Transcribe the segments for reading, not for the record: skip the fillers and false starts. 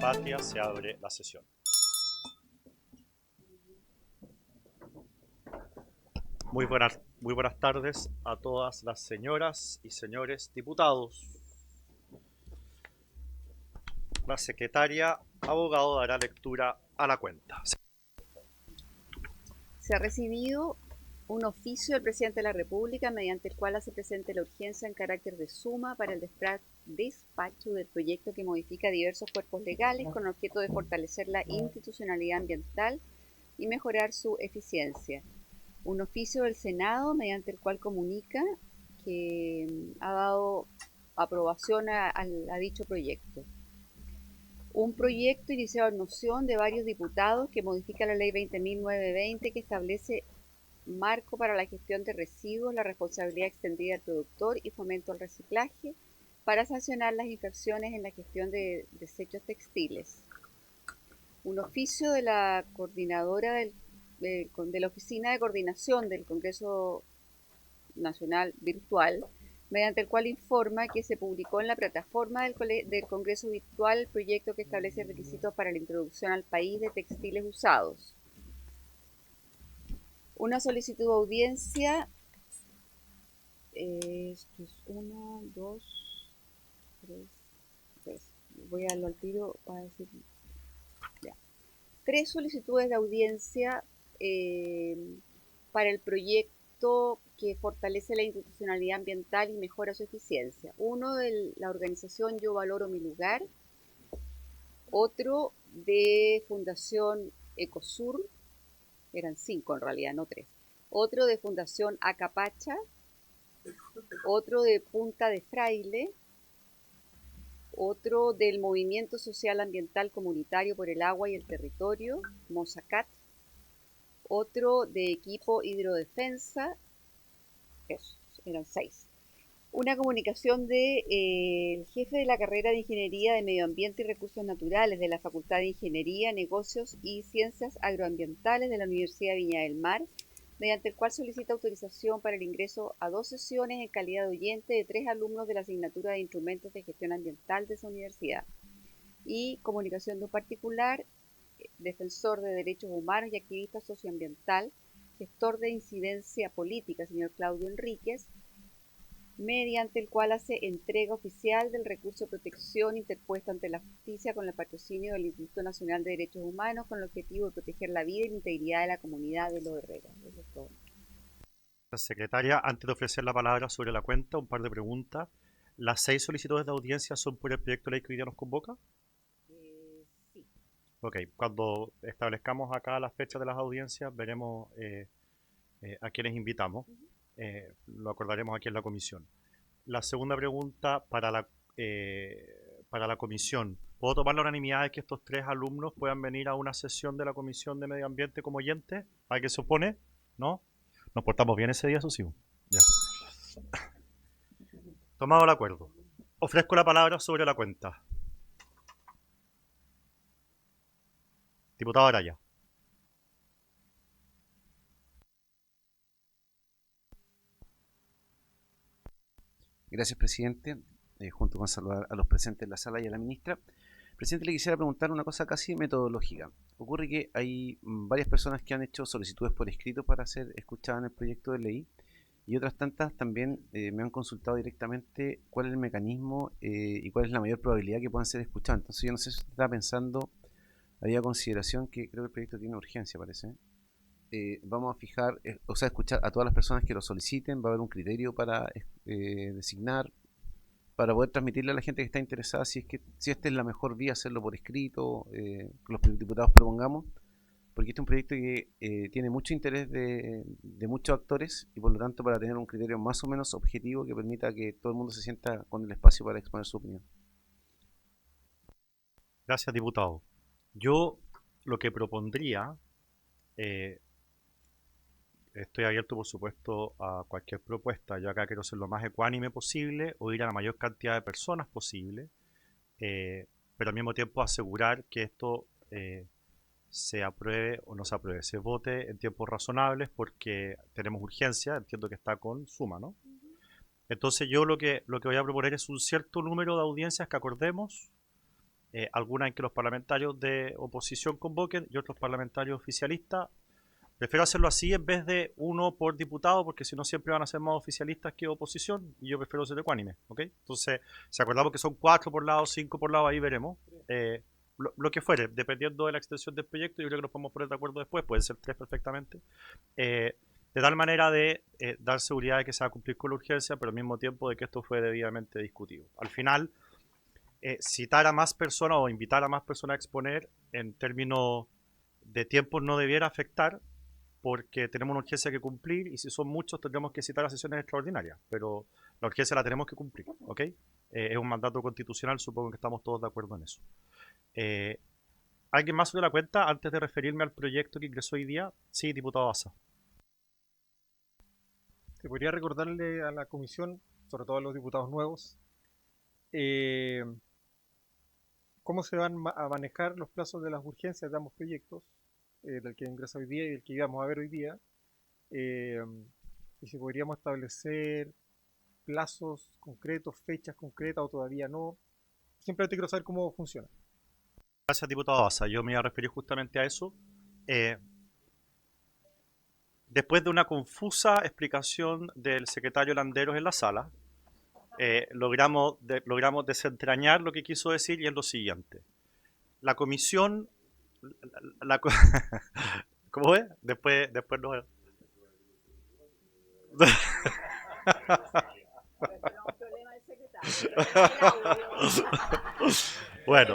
Patria se abre la sesión. Muy buenas tardes a todas las señoras y señores diputados. La secretaria abogado dará lectura a la cuenta. Se ha recibido un oficio del Presidente de la República mediante el cual hace presente la urgencia en carácter de suma para el despacho del proyecto que modifica diversos cuerpos legales con objeto de fortalecer la institucionalidad ambiental y mejorar su eficiencia. Un oficio del Senado mediante el cual comunica que ha dado aprobación a dicho proyecto. Un proyecto iniciado en moción de varios diputados que modifica la ley 20.920 que establece marco para la gestión de residuos, la responsabilidad extendida al productor y fomento al reciclaje para sancionar las infracciones en la gestión de desechos textiles. Un oficio de la coordinadora de la Oficina de Coordinación del Congreso Nacional Virtual, mediante el cual informa que se publicó en la plataforma del Congreso Virtual el proyecto que establece requisitos para la introducción al país de textiles usados. Una solicitud de audiencia, esto es 1, 2, 3, voy a lo al tiro para decir, ya. 3 solicitudes de audiencia para el proyecto que fortalece la institucionalidad ambiental y mejora su eficiencia. Uno de la organización Yo Valoro Mi Lugar, otro de Fundación Ecosur, eran 5 en realidad, no 3. Otro de Fundación Acapacha, otro de Punta de Fraile, otro del Movimiento Social Ambiental Comunitario por el Agua y el Territorio, Mosacat, otro de Equipo Hidrodefensa, esos eran 6. Una comunicación del jefe de la carrera de Ingeniería de Medio Ambiente y Recursos Naturales de la Facultad de Ingeniería, Negocios y Ciencias Agroambientales de la Universidad de Viña del Mar, mediante el cual solicita autorización para el ingreso a 2 sesiones en calidad de oyente de 3 alumnos de la asignatura de Instrumentos de Gestión Ambiental de esa universidad. Y comunicación de un particular, defensor de derechos humanos y activista socioambiental, gestor de incidencia política, señor Claudio Enríquez, mediante el cual hace entrega oficial del recurso de protección interpuesto ante la justicia con el patrocinio del Instituto Nacional de Derechos Humanos con el objetivo de proteger la vida y la integridad de la comunidad de Los Herreros. Eso es todo. Secretaria, antes de ofrecer la palabra sobre la cuenta, un par de preguntas. ¿Las 6 solicitudes de audiencia son por el proyecto de ley que hoy día nos convoca? Sí. Ok, cuando establezcamos acá las fechas de las audiencias, veremos a quienes invitamos. Lo acordaremos aquí en la comisión. La segunda pregunta para la comisión. ¿Puedo tomar la unanimidad de que estos 3 alumnos puedan venir a una sesión de la Comisión de Medio Ambiente como oyentes? ¿A qué se opone? ¿No? Nos portamos bien ese día, eso sí. Ya. Tomado el acuerdo. Ofrezco la palabra sobre la cuenta. Diputado Araya. Gracias, presidente. Junto con saludar a los presentes en la sala y a la ministra. Presidente, le quisiera preguntar una cosa casi metodológica. Ocurre que hay varias personas que han hecho solicitudes por escrito para ser escuchadas en el proyecto de ley y otras tantas también me han consultado directamente cuál es el mecanismo y cuál es la mayor probabilidad que puedan ser escuchadas. Entonces yo no sé si usted está pensando, había consideración que creo que el proyecto tiene urgencia, parece. Vamos a fijar, o sea, escuchar a todas las personas que lo soliciten, va a haber un criterio para designar, para poder transmitirle a la gente que está interesada si esta es la mejor vía, hacerlo por escrito, que los diputados propongamos, porque este es un proyecto que tiene mucho interés de muchos actores y por lo tanto para tener un criterio más o menos objetivo que permita que todo el mundo se sienta con el espacio para exponer su opinión. Gracias, diputado. Yo lo que propondría, eh, estoy abierto por supuesto a cualquier propuesta. Yo acá quiero ser lo más ecuánime posible, oír a la mayor cantidad de personas posible, pero al mismo tiempo asegurar que esto se apruebe o no se apruebe, se vote en tiempos razonables porque tenemos urgencia, entiendo que está con suma, ¿no? Entonces yo lo que voy a proponer es un cierto número de audiencias que acordemos algunas en que los parlamentarios de oposición convoquen y otros parlamentarios oficialistas. Prefiero hacerlo así en vez de uno por diputado, porque si no siempre van a ser más oficialistas que oposición, y yo prefiero ser ecuánime, ¿ok? Entonces, si acordamos que son 4 por lado, 5 por lado, ahí veremos. Lo que fuere, dependiendo de la extensión del proyecto, yo creo que nos podemos poner de acuerdo después, pueden ser 3 perfectamente. De tal manera de dar seguridad de que se va a cumplir con la urgencia, pero al mismo tiempo de que esto fue debidamente discutido. Al final, citar a más personas o invitar a más personas a exponer en términos de tiempo no debiera afectar, porque tenemos una urgencia que cumplir y si son muchos tendremos que citar a sesiones extraordinarias, pero la urgencia la tenemos que cumplir, ¿ok? Es un mandato constitucional, supongo que estamos todos de acuerdo en eso. ¿Alguien más sobre la cuenta antes de referirme al proyecto que ingresó hoy día? Sí, diputado Asa. Se podría recordarle a la comisión, sobre todo a los diputados nuevos, eh, cómo se van a manejar los plazos de las urgencias de ambos proyectos, del que ingresa hoy día y el que íbamos a ver hoy día, y si podríamos establecer plazos concretos, fechas concretas o todavía no. Simplemente quiero saber cómo funciona. Gracias, diputado Asa. Yo me iba a referir justamente a eso. Después de una confusa explicación del secretario Landeros en la sala, logramos desentrañar lo que quiso decir y es lo siguiente. La comisión... ¿Cómo es? Después nos... Bueno,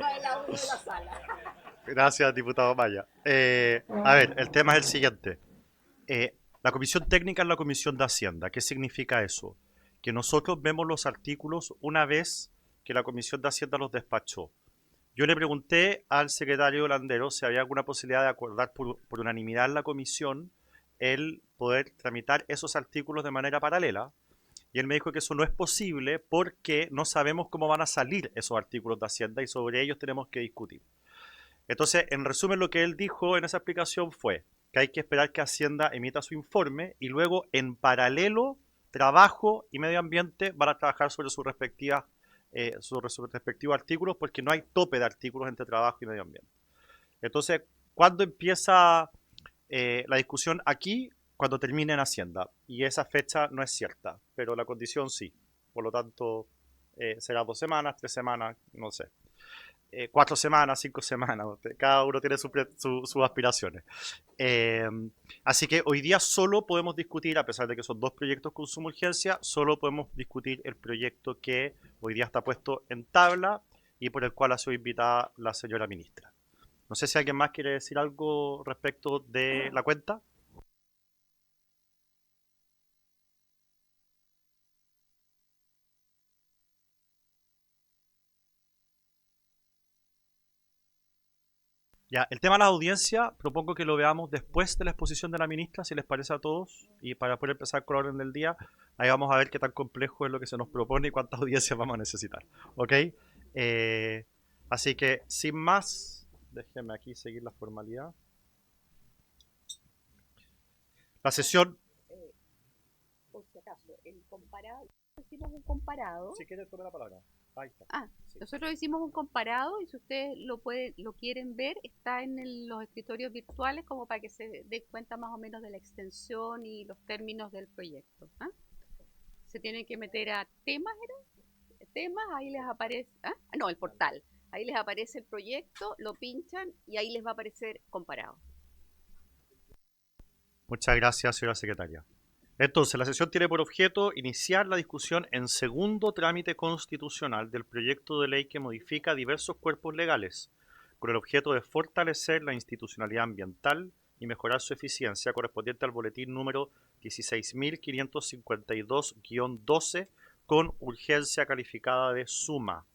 gracias, diputado Maya. A ver, el tema es el siguiente. La comisión técnica es la comisión de Hacienda. ¿Qué significa eso? Que nosotros vemos los artículos una vez que la comisión de Hacienda los despachó. Yo le pregunté al secretario Landero si había alguna posibilidad de acordar por unanimidad en la comisión el poder tramitar esos artículos de manera paralela. Y él me dijo que eso no es posible porque no sabemos cómo van a salir esos artículos de Hacienda y sobre ellos tenemos que discutir. Entonces, en resumen, lo que él dijo en esa explicación fue que hay que esperar que Hacienda emita su informe y luego, en paralelo, Trabajo y Medio Ambiente van a trabajar sobre sus respectivos artículos porque no hay tope de artículos entre Trabajo y Medio Ambiente. Entonces, ¿cuándo empieza la discusión aquí? Cuando termine en Hacienda. Y esa fecha no es cierta, pero la condición sí. Por lo tanto, será 2 semanas, 3 semanas, no sé. 4 semanas, 5 semanas. Cada uno tiene sus aspiraciones. Así que hoy día solo podemos discutir, a pesar de que son 2 proyectos con suma urgencia, solo podemos discutir el proyecto que hoy día está puesto en tabla y por el cual ha sido invitada la señora ministra. No sé si alguien más quiere decir algo respecto de la cuenta. Ya, el tema de la audiencia, propongo que lo veamos después de la exposición de la ministra, si les parece a todos, y para poder empezar con la orden del día, ahí vamos a ver qué tan complejo es lo que se nos propone y cuántas audiencias vamos a necesitar. ¿Ok? Así que, sin más, déjenme aquí seguir la formalidad. La sesión... Por si acaso, el comparado, hicimos un comparado. Si quieres, tome la palabra. Ahí está. Sí. Nosotros hicimos un comparado y si ustedes lo quieren ver, está en los escritorios virtuales como para que se den cuenta más o menos de la extensión y los términos del proyecto. Se tienen que meter a temas, ahí les aparece, no, el portal, ahí les aparece el proyecto, lo pinchan y ahí les va a aparecer comparado. Muchas gracias, señora secretaria. Entonces, la sesión tiene por objeto iniciar la discusión en segundo trámite constitucional del proyecto de ley que modifica diversos cuerpos legales, con el objeto de fortalecer la institucionalidad ambiental y mejorar su eficiencia correspondiente al boletín número 16.552-12 con urgencia calificada de suma.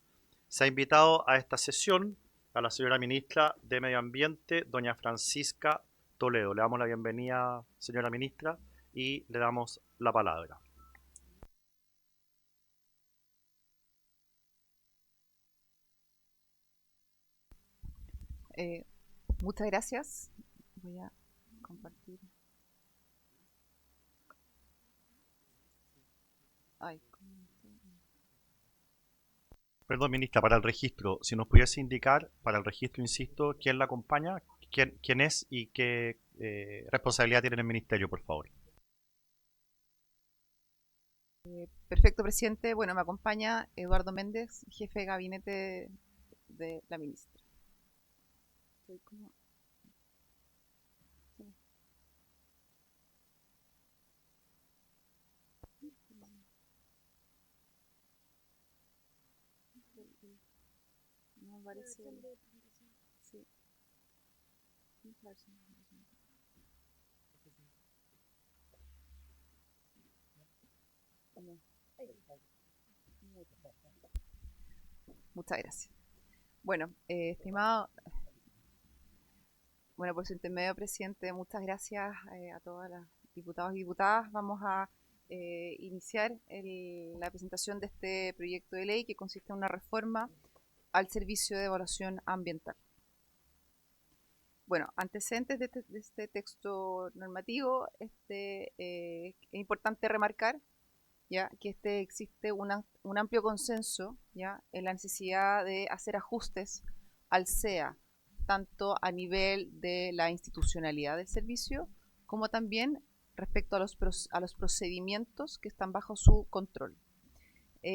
Se ha invitado a esta sesión a la señora ministra de Medio Ambiente, doña Francisca Toledo. Le damos la bienvenida, señora ministra, y le damos la palabra. Muchas gracias. Voy a compartir. Perdón, ministra, para el registro, si nos pudiese indicar, para el registro, insisto, quién la acompaña, quién es y qué responsabilidad tiene en el ministerio, por favor. Perfecto, presidente. Bueno, me acompaña Eduardo Méndez, jefe de gabinete de la ministra. Soy como... No aparece... Sí. Muchas gracias. Bueno, estimado, por su intermedio, presidente, muchas gracias a todas las diputados y diputadas. Vamos a iniciar la presentación de este proyecto de ley que consiste en una reforma al servicio de evaluación ambiental. Bueno, antecedentes de este texto normativo, es importante remarcar ya que existe un amplio consenso ya en la necesidad de hacer ajustes al SEA, tanto a nivel de la institucionalidad del servicio, como también respecto a los procedimientos que están bajo su control.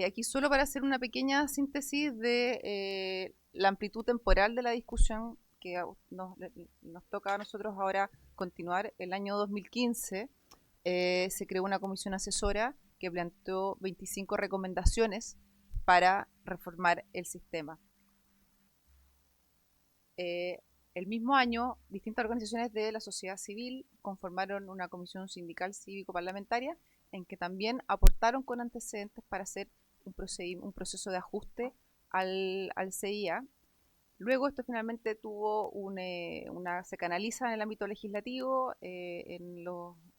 Aquí solo para hacer una pequeña síntesis de la amplitud temporal de la discusión que nos toca a nosotros ahora continuar. El año 2015 se creó una comisión asesora que planteó 25 recomendaciones para reformar el sistema. El mismo año, distintas organizaciones de la sociedad civil conformaron una comisión sindical cívico-parlamentaria en que también aportaron con antecedentes para hacer un proceso de ajuste al CIA. Luego esto finalmente tuvo se canaliza en el ámbito legislativo. En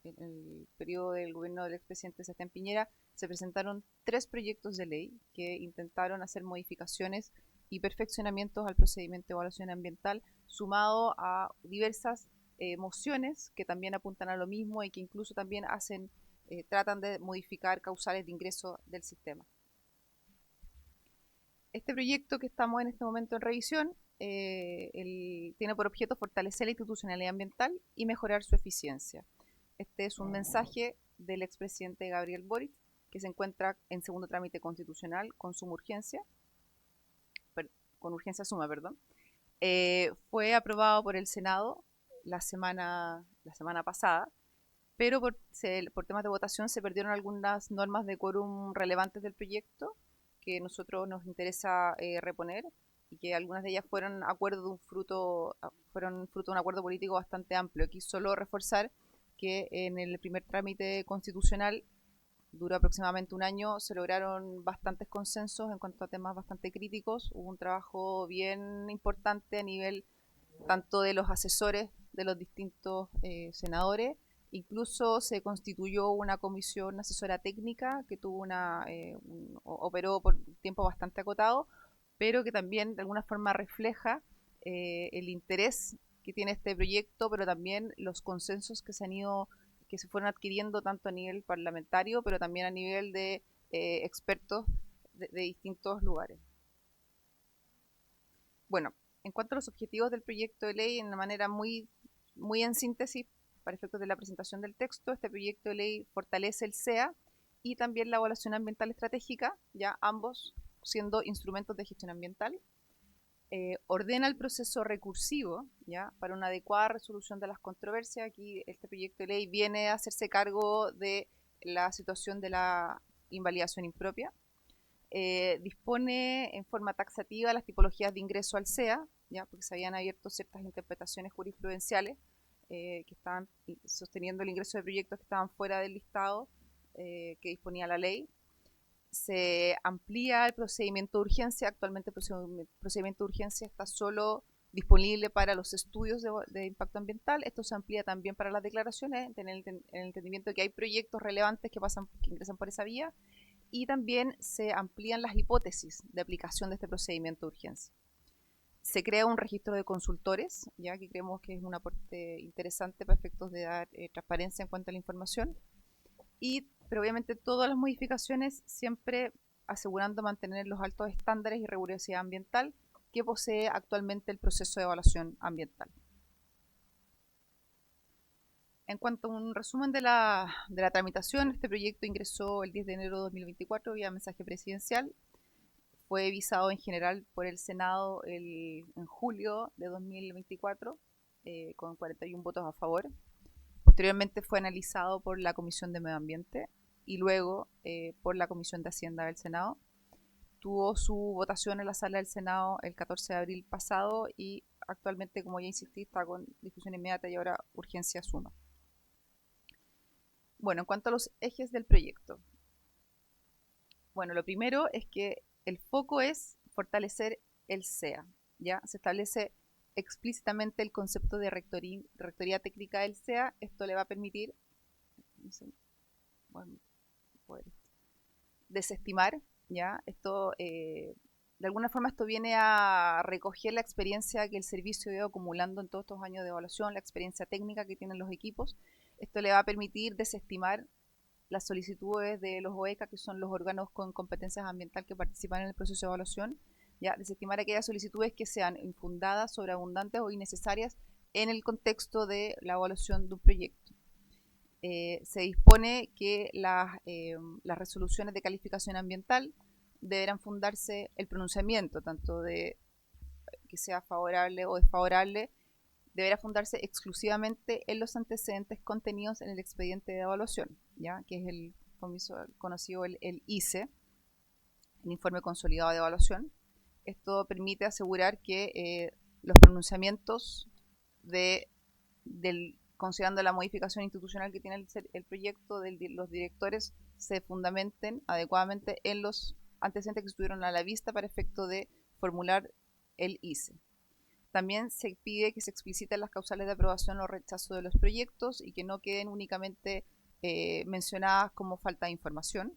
el periodo del gobierno del expresidente Sebastián Piñera se presentaron 3 proyectos de ley que intentaron hacer modificaciones y perfeccionamientos al procedimiento de evaluación ambiental, sumado a diversas mociones que también apuntan a lo mismo y que incluso también tratan de modificar causales de ingreso del sistema. Este proyecto que estamos en este momento en revisión tiene por objeto fortalecer la institucionalidad ambiental y mejorar su eficiencia. Este es un mensaje del expresidente Gabriel Boric, que se encuentra en segundo trámite constitucional con urgencia suma, perdón. Fue aprobado por el Senado la semana pasada, pero por temas de votación se perdieron algunas normas de quórum relevantes del proyecto que a nosotros nos interesa reponer, y que algunas de ellas fueron fruto de un acuerdo político bastante amplio. Aquí solo reforzar que en el primer trámite constitucional, duró aproximadamente un año, se lograron bastantes consensos en cuanto a temas bastante críticos. Hubo un trabajo bien importante a nivel tanto de los asesores de los distintos senadores. Incluso se constituyó una comisión asesora técnica que operó por tiempo bastante acotado, pero que también de alguna forma refleja el interés que tiene este proyecto, pero también los consensos que se fueron adquiriendo tanto a nivel parlamentario, pero también a nivel de expertos de distintos lugares. Bueno, en cuanto a los objetivos del proyecto de ley, en una manera muy en síntesis, para efectos de la presentación del texto, este proyecto de ley fortalece el SEA y también la evaluación ambiental estratégica, ya ambos siendo instrumentos de gestión ambiental. Ordena el proceso recursivo ya para una adecuada resolución de las controversias. Aquí este proyecto de ley viene a hacerse cargo de la situación de la invalidación impropia. Dispone en forma taxativa las tipologías de ingreso al SEA, ya porque se habían abierto ciertas interpretaciones jurisprudenciales que estaban sosteniendo el ingreso de proyectos que estaban fuera del listado que disponía la ley. Se amplía el procedimiento de urgencia. Actualmente el procedimiento de urgencia está solo disponible para los estudios de impacto ambiental. Esto se amplía también para las declaraciones, en el entendimiento de que hay proyectos relevantes que ingresan por esa vía, y también se amplían las hipótesis de aplicación de este procedimiento de urgencia. Se crea un registro de consultores, ya que creemos que es un aporte interesante para efectos de dar transparencia en cuanto a la información. Pero obviamente todas las modificaciones siempre asegurando mantener los altos estándares y rigurosidad ambiental que posee actualmente el proceso de evaluación ambiental. En cuanto a un resumen de la tramitación, este proyecto ingresó el 10 de enero de 2024 vía mensaje presidencial. Fue visado en general por el Senado en julio de 2024 con 41 votos a favor. Posteriormente fue analizado por la Comisión de Medio Ambiente y luego por la Comisión de Hacienda del Senado. Tuvo su votación en la sala del Senado el 14 de abril pasado y actualmente, como ya insistí, está con discusión inmediata y ahora urgencia suma. Bueno, en cuanto a los ejes del proyecto. Bueno, lo primero es que el foco es fortalecer el SEA. ¿Ya? Se establece explícitamente el concepto de rectoría técnica del SEA. Esto le va a permitir desestimar, ¿ya? Esto, de alguna forma, esto viene a recoger la experiencia que el servicio ha ido acumulando en todos estos años de evaluación, la experiencia técnica que tienen los equipos. Esto le va a permitir desestimar las solicitudes de los OECA, que son los órganos con competencias ambiental que participan en el proceso de evaluación, ya desestimar aquellas solicitudes que sean infundadas, sobreabundantes o innecesarias en el contexto de la evaluación de un proyecto. Se dispone que las resoluciones de calificación ambiental deberán fundarse el pronunciamiento, tanto de que sea favorable o desfavorable, deberá fundarse exclusivamente en los antecedentes contenidos en el expediente de evaluación, ¿ya? Que es el conocido el ICE, el Informe Consolidado de Evaluación. Esto permite asegurar que los pronunciamientos considerando la modificación institucional que tiene el proyecto, los directores se fundamenten adecuadamente en los antecedentes que estuvieron a la vista para efecto de formular el ICE. También se pide que se expliciten las causales de aprobación o rechazo de los proyectos y que no queden únicamente mencionadas como falta de información.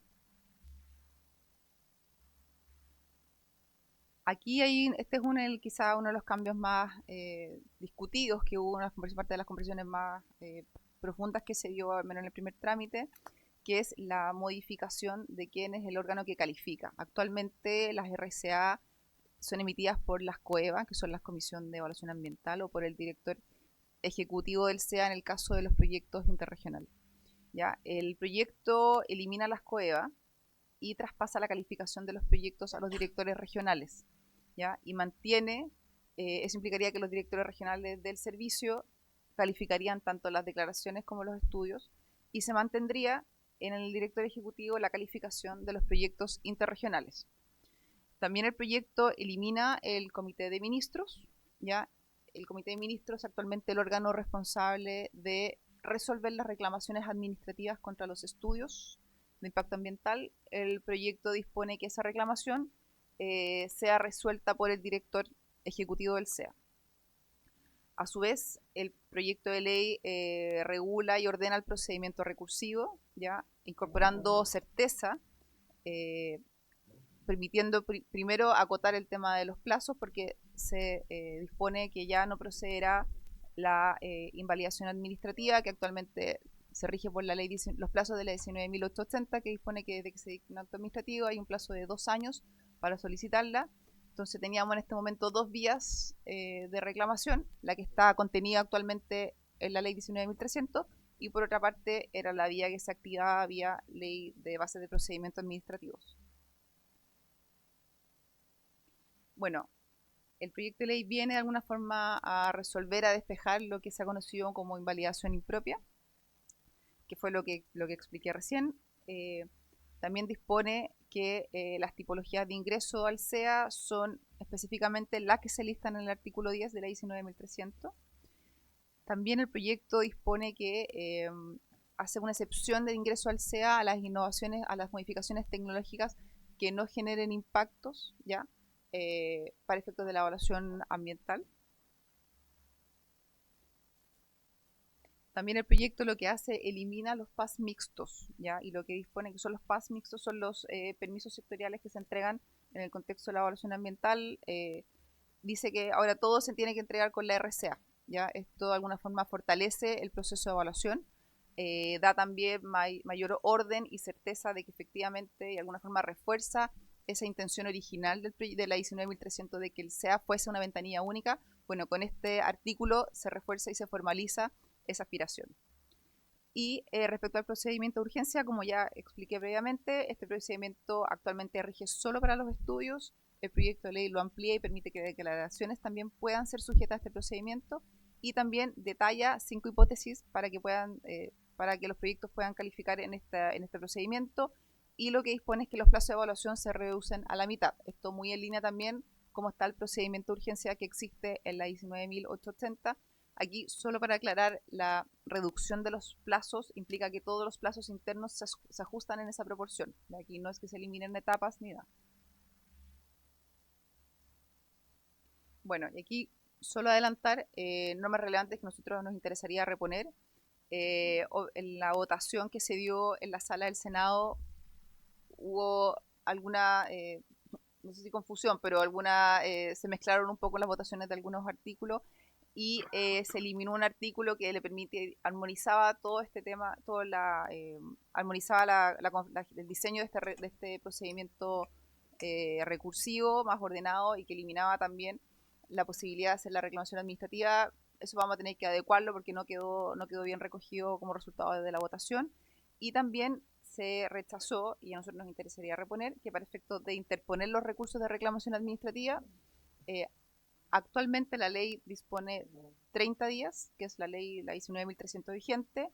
Aquí este es quizá uno de los cambios más discutidos que hubo, parte de las conversaciones más profundas que se dio, al menos en el primer trámite, que es la modificación de quién es el órgano que califica. Actualmente las RCA son emitidas por las COEVA, que son las Comisiones de Evaluación Ambiental, o por el director ejecutivo del SEA en el caso de los proyectos interregionales. ¿Ya? El proyecto elimina las COEVA y traspasa la calificación de los proyectos a los directores regionales, ¿ya? Y mantiene, eso implicaría que los directores regionales del servicio calificarían tanto las declaraciones como los estudios y se mantendría en el director ejecutivo la calificación de los proyectos interregionales. También el proyecto elimina el Comité de Ministros, ¿ya? El Comité de Ministros es actualmente el órgano responsable de resolver las reclamaciones administrativas contra los estudios de impacto ambiental. El proyecto dispone que esa reclamación sea resuelta por el director ejecutivo del SEA. A su vez, el proyecto de ley regula y ordena el procedimiento recursivo, ¿ya? Incorporando certeza, permitiendo primero acotar el tema de los plazos, porque se dispone que ya no procederá la invalidación administrativa, que actualmente se rige por la ley, los plazos de la 19.880, que dispone que desde que se dicte un acto administrativo hay un plazo de 2 años para solicitarla. Entonces teníamos en este momento 2 vías de reclamación, la que está contenida actualmente en la ley 19.300 y por otra parte era la vía que se activaba vía ley de bases de procedimientos administrativos. Bueno, el proyecto de ley viene de alguna forma a resolver, a despejar lo que se ha conocido como invalidación impropia, que fue lo que expliqué recién. También dispone que las tipologías de ingreso al SEA son específicamente las que se listan en el artículo 10 de la 19.300. También el proyecto dispone que hace una excepción de ingreso al SEA a las innovaciones, a las modificaciones tecnológicas que no generen impactos, ¿ya? Para efectos de la evaluación ambiental. También el proyecto lo que hace, elimina los PAS mixtos, ¿ya? Y lo que dispone que son los PAS mixtos son los permisos sectoriales que se entregan en el contexto de la evaluación ambiental. Dice que ahora todo se tiene que entregar con la RCA, ¿ya? Esto de alguna forma fortalece el proceso de evaluación, da también mayor orden y certeza de que efectivamente de alguna forma refuerza esa intención original de la 19.300 de que el SEA fuese una ventanilla única. Bueno, con este artículo se refuerza y se formaliza esa aspiración. Y respecto al procedimiento de urgencia, como ya expliqué previamente, este procedimiento actualmente rige solo para los estudios. El proyecto de ley lo amplía y permite que declaraciones también puedan ser sujetas a este procedimiento, y también detalla 5 hipótesis para que los proyectos puedan calificar en este procedimiento, y lo que dispone es que los plazos de evaluación se reducen a la mitad. Esto muy en línea también como está el procedimiento de urgencia que existe en la 19.880. Aquí, solo para aclarar, la reducción de los plazos implica que todos los plazos internos se ajustan en esa proporción. Aquí no es que se eliminen etapas ni nada. Bueno, y aquí solo adelantar normas relevantes que nosotros nos interesaría reponer. En la votación que se dio en la sala del Senado hubo alguna, no sé si confusión, pero se mezclaron un poco las votaciones de algunos artículos, y se eliminó un artículo que le armonizaba todo este tema, armonizaba el diseño de este procedimiento recursivo, más ordenado, y que eliminaba también la posibilidad de hacer la reclamación administrativa. Eso vamos a tener que adecuarlo porque no quedó bien recogido como resultado de la votación. Y también se rechazó, y a nosotros nos interesaría reponer, que para efectos de interponer los recursos de reclamación administrativa, actualmente la ley dispone 30 días, que es la 19.300 vigente.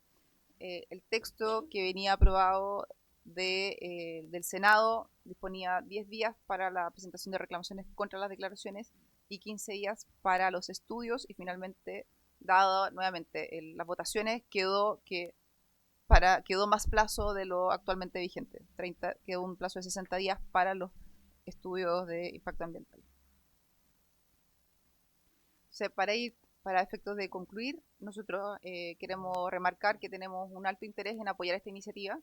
El texto que venía aprobado del Senado disponía 10 días para la presentación de reclamaciones contra las declaraciones y 15 días para los estudios, y finalmente, dado nuevamente las votaciones, quedó más plazo de lo actualmente vigente. Quedó un plazo de 60 días para los estudios de impacto ambiental. O sea, para efectos de concluir, nosotros queremos remarcar que tenemos un alto interés en apoyar esta iniciativa.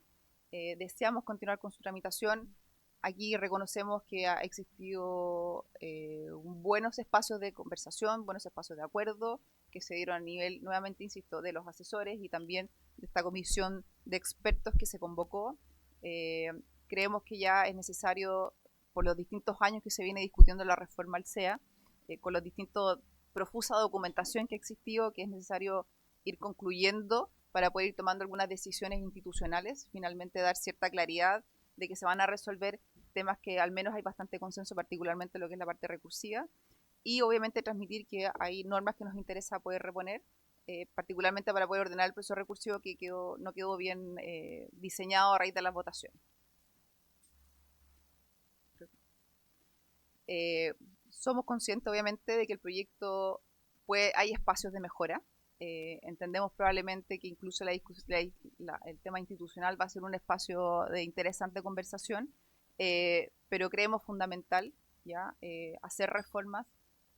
Deseamos continuar con su tramitación. Aquí reconocemos que ha existido buenos espacios de conversación, buenos espacios de acuerdo, que se dieron a nivel, nuevamente insisto, de los asesores y también de esta comisión de expertos que se convocó. Creemos que ya es necesario, por los distintos años que se viene discutiendo la reforma al SEA, con los distintos profusa documentación que ha existido, que es necesario ir concluyendo para poder ir tomando algunas decisiones institucionales, finalmente dar cierta claridad de que se van a resolver temas que al menos hay bastante consenso, particularmente lo que es la parte recursiva, y obviamente transmitir que hay normas que nos interesa poder reponer, particularmente para poder ordenar el proceso recursivo que no quedó bien diseñado a raíz de las votaciones. Somos conscientes, obviamente, de que el proyecto hay espacios de mejora. Entendemos probablemente que incluso el tema institucional va a ser un espacio de interesante conversación, pero creemos fundamental hacer reformas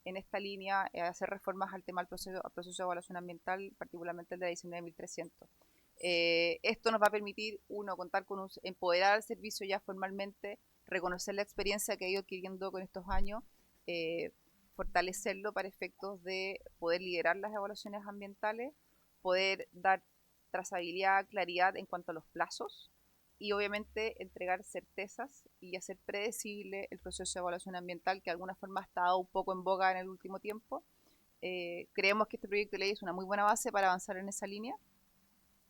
en esta línea, hacer reformas al tema del proceso de evaluación ambiental, particularmente el de la 19.300. Esto nos va a permitir, contar con empoderar al servicio ya formalmente, reconocer la experiencia que ha ido adquiriendo con estos años, fortalecerlo para efectos de poder liderar las evaluaciones ambientales, poder dar trazabilidad, claridad en cuanto a los plazos, y obviamente entregar certezas y hacer predecible el proceso de evaluación ambiental, que de alguna forma ha estado un poco en boga en el último tiempo. Creemos que este proyecto de ley es una muy buena base para avanzar en esa línea,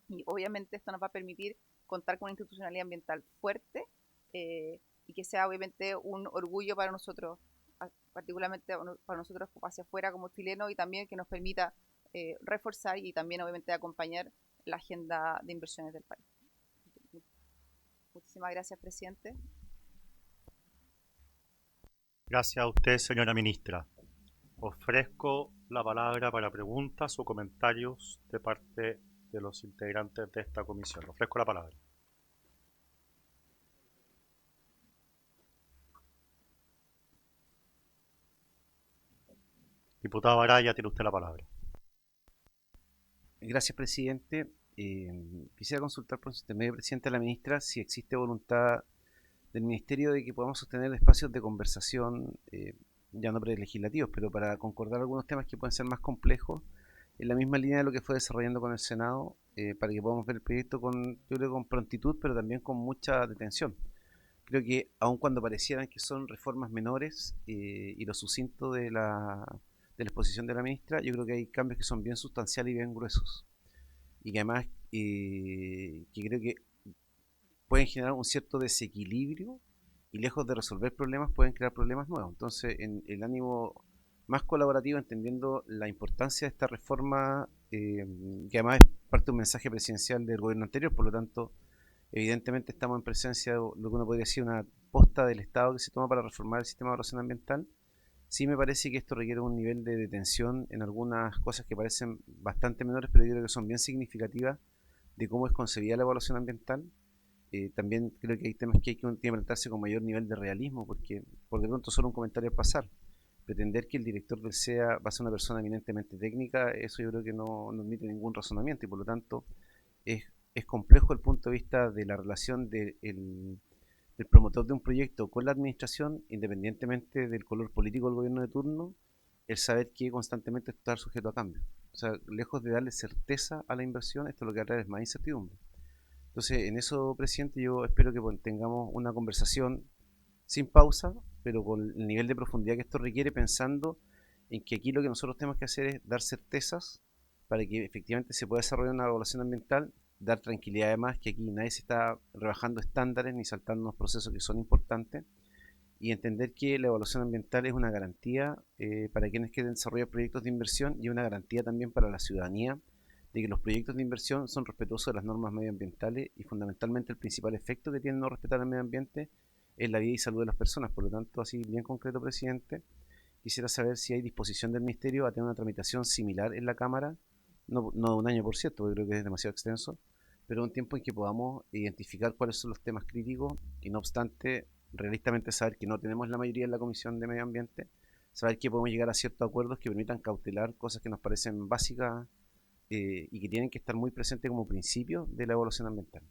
y obviamente esto nos va a permitir contar con una institucionalidad ambiental fuerte, y que sea obviamente un orgullo para nosotros, particularmente para nosotros hacia afuera como chilenos, y también que nos permita reforzar y también obviamente acompañar la agenda de inversiones del país. Muchísimas gracias, presidente. Gracias a usted, señora ministra. Ofrezco la palabra para preguntas o comentarios de parte de los integrantes de esta comisión. Ofrezco la palabra. Diputado Araya, tiene usted la palabra. Gracias, presidente. Quisiera consultar por intermedio, presidente, a la ministra, si existe voluntad del Ministerio de que podamos sostener espacios de conversación, ya no prelegislativos, pero para concordar algunos temas que pueden ser más complejos, en la misma línea de lo que fue desarrollando con el Senado, para que podamos ver el proyecto yo creo, con prontitud, pero también con mucha detención. creo que aun cuando parecieran que son reformas menores y lo sucinto de la exposición de la ministra, yo creo que hay cambios que son bien sustanciales y bien gruesos. Y que además que creo que pueden generar un cierto desequilibrio y lejos de resolver problemas pueden crear problemas nuevos. Entonces, en el ánimo más colaborativo, entendiendo la importancia de esta reforma, que además es parte de un mensaje presidencial del gobierno anterior, por lo tanto, evidentemente estamos en presencia de lo que uno podría decir una posta del Estado que se toma para reformar el sistema de evaluación ambiental. Sí me parece que esto requiere un nivel de detención en algunas cosas que parecen bastante menores, pero yo creo que son bien significativas de cómo es concebida la evaluación ambiental. También creo que hay temas que hay que implementarse con mayor nivel de realismo, porque por de pronto solo un comentario al pasar. Pretender que el director del SEA va a ser una persona eminentemente técnica, eso yo creo que no admite ningún razonamiento y por lo tanto es, es complejo el punto de vista de la relación del promotor de un proyecto con la administración, independientemente del color político del gobierno de turno, el saber que constantemente está sujeto a cambio. O sea, lejos de darle certeza a la inversión, esto lo que trae es más incertidumbre. Entonces, en eso, presidente, yo espero que tengamos una conversación sin pausa, pero con el nivel de profundidad que esto requiere, pensando en que aquí lo que nosotros tenemos que hacer es dar certezas para que efectivamente se pueda desarrollar una evaluación ambiental, dar tranquilidad además que aquí nadie se está rebajando estándares ni saltando unos procesos que son importantes y entender que la evaluación ambiental es una garantía para quienes quieren desarrollar proyectos de inversión y una garantía también para la ciudadanía de que los proyectos de inversión son respetuosos de las normas medioambientales y fundamentalmente el principal efecto que tiene no respetar el medio ambiente es la vida y salud de las personas. Por lo tanto, así bien concreto, presidente, quisiera saber si hay disposición del Ministerio a tener una tramitación similar en la Cámara, no un año por cierto, porque creo que es demasiado extenso, pero un tiempo en que podamos identificar cuáles son los temas críticos y no obstante, realistamente saber que no tenemos la mayoría en la Comisión de Medio Ambiente, saber que podemos llegar a ciertos acuerdos que permitan cautelar cosas que nos parecen básicas y que tienen que estar muy presentes como principio de la evaluación ambiental.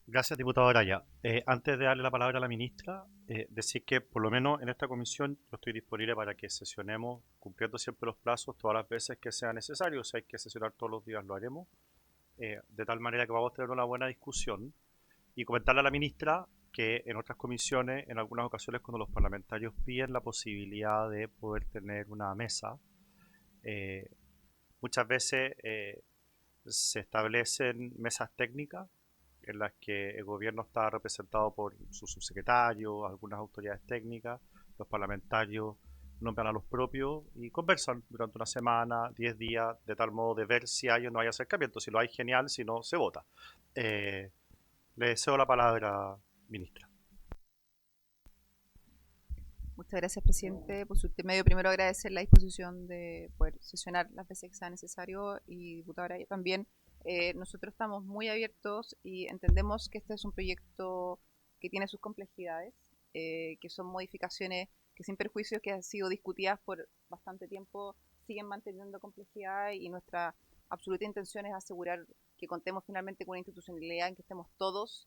Gracias, diputado Araya. Antes de darle la palabra a la ministra, decir que por lo menos en esta comisión yo estoy disponible para que sesionemos cumpliendo siempre los plazos todas las veces que sea necesario. Si hay que sesionar todos los días, lo haremos. De tal manera que vamos a tener una buena discusión. Y comentarle a la ministra que en otras comisiones, en algunas ocasiones, cuando los parlamentarios piden la posibilidad de poder tener una mesa, muchas veces se establecen mesas técnicas en las que el gobierno está representado por su subsecretario, algunas autoridades técnicas, los parlamentarios nombran a los propios y conversan durante una semana, 10 días, de tal modo de ver si hay o no hay acercamiento. Si lo hay, genial, si no, se vota. Le deseo la palabra, ministra. Muchas gracias, presidente. Por su intermedio, primero agradecer la disposición de poder sesionar las veces que sea necesario y, diputada Araya, también nosotros estamos muy abiertos y entendemos que este es un proyecto que tiene sus complejidades, que son modificaciones que sin perjuicios que han sido discutidas por bastante tiempo siguen manteniendo complejidad y nuestra absoluta intención es asegurar que contemos finalmente con una institucionalidad en que estemos todos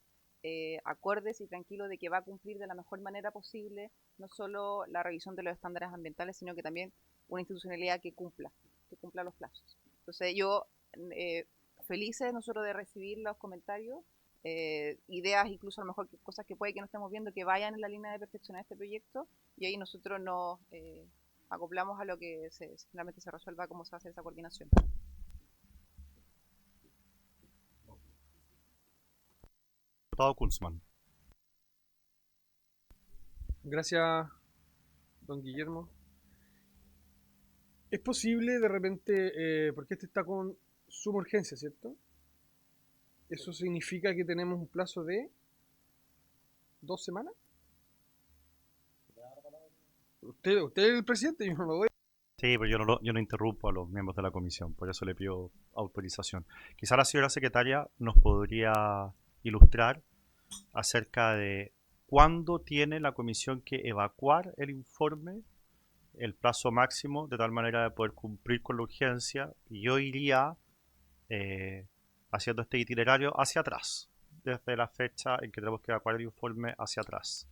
acordes y tranquilos de que va a cumplir de la mejor manera posible no solo la revisión de los estándares ambientales, sino que también una institucionalidad que cumpla los plazos. Entonces yo, felices nosotros de recibir los comentarios, ideas, incluso a lo mejor cosas que puede que no estemos viendo, que vayan en la línea de perfeccionar este proyecto, y ahí nosotros nos acoplamos a lo que finalmente se resuelva, cómo se va a hacer esa coordinación. Diputado Kunzmann. Gracias, don Guillermo. Es posible de repente, porque este está con suma urgencia, ¿cierto? Eso significa que tenemos un plazo de 2 semanas. Usted es el presidente, yo no lo doy. Sí, pero yo no interrumpo a los miembros de la comisión, por eso le pido autorización. Quizá la señora secretaria nos podría ilustrar acerca de cuándo tiene la comisión que evacuar el informe, el plazo máximo, de tal manera de poder cumplir con la urgencia, y yo iría haciendo este itinerario hacia atrás, desde la fecha en que tenemos que evacuar el informe hacia atrás,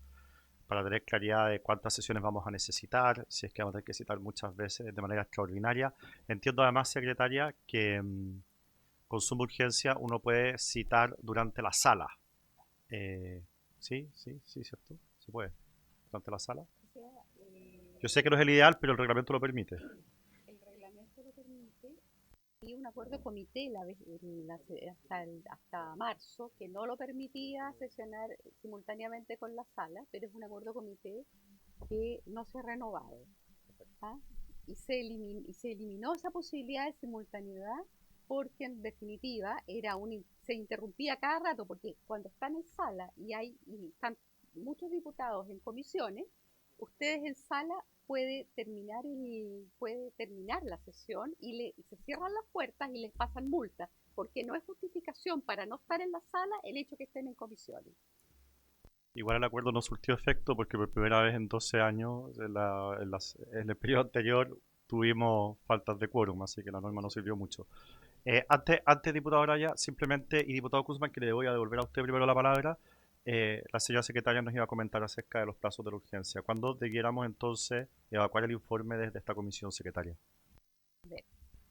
para tener claridad de cuántas sesiones vamos a necesitar, si es que vamos a tener que citar muchas veces de manera extraordinaria. Entiendo además, secretaria, que con suma urgencia uno puede citar durante la sala, Sí, cierto. Se puede. Durante la sala. Yo sé que no es el ideal, pero el reglamento lo permite. El reglamento lo permite. Y un acuerdo de comité hasta marzo que no lo permitía sesionar simultáneamente con la sala, pero es un acuerdo de comité que no se ha renovado. ¿Ah? Y se eliminó esa posibilidad de simultaneidad porque en definitiva se interrumpía cada rato, porque cuando están en sala y están muchos diputados en comisiones, ustedes en sala puede terminar la sesión y se cierran las puertas y les pasan multas, porque no es justificación para no estar en la sala el hecho que estén en comisiones. Igual el acuerdo no surtió efecto porque por primera vez en 12 años, en el periodo anterior, tuvimos faltas de quórum, así que la norma no sirvió mucho. Antes, diputado Araya, simplemente, y diputado Guzmán, que le voy a devolver a usted primero la palabra, la señora secretaria nos iba a comentar acerca de los plazos de la urgencia. ¿Cuándo debiéramos entonces evacuar el informe desde esta comisión, secretaria? A ver,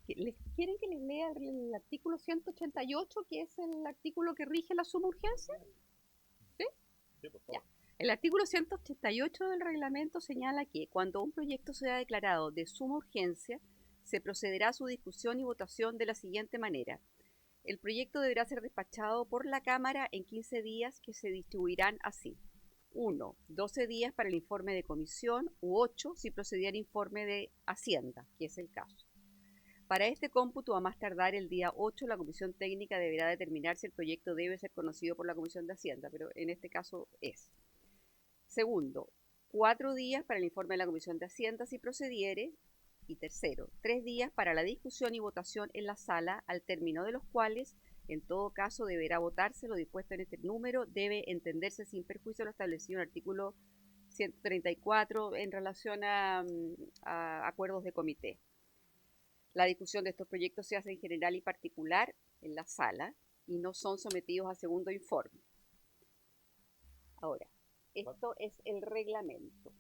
¿quieren que les lea el artículo 188, que es el artículo que rige la suma urgencia? ¿Sí? Sí, por Ya. El artículo 188 del reglamento señala que cuando un proyecto sea declarado de suma urgencia, se procederá a su discusión y votación de la siguiente manera. El proyecto deberá ser despachado por la Cámara en 15 días que se distribuirán así. 1. 12 días para el informe de comisión u 8 si procediera informe de Hacienda, que es el caso. Para este cómputo, a más tardar el día 8, la comisión técnica deberá determinar si el proyecto debe ser conocido por la Comisión de Hacienda, pero en este caso es. Segundo, 4 días para el informe de la Comisión de Hacienda si procediere. Y tercero, 3 días para la discusión y votación en la sala, al término de los cuales, en todo caso, deberá votarse lo dispuesto en este número, debe entenderse sin perjuicio lo establecido en el artículo 134 en relación a acuerdos de comité. La discusión de estos proyectos se hace en general y particular en la sala y no son sometidos a segundo informe. Ahora, esto es el reglamento.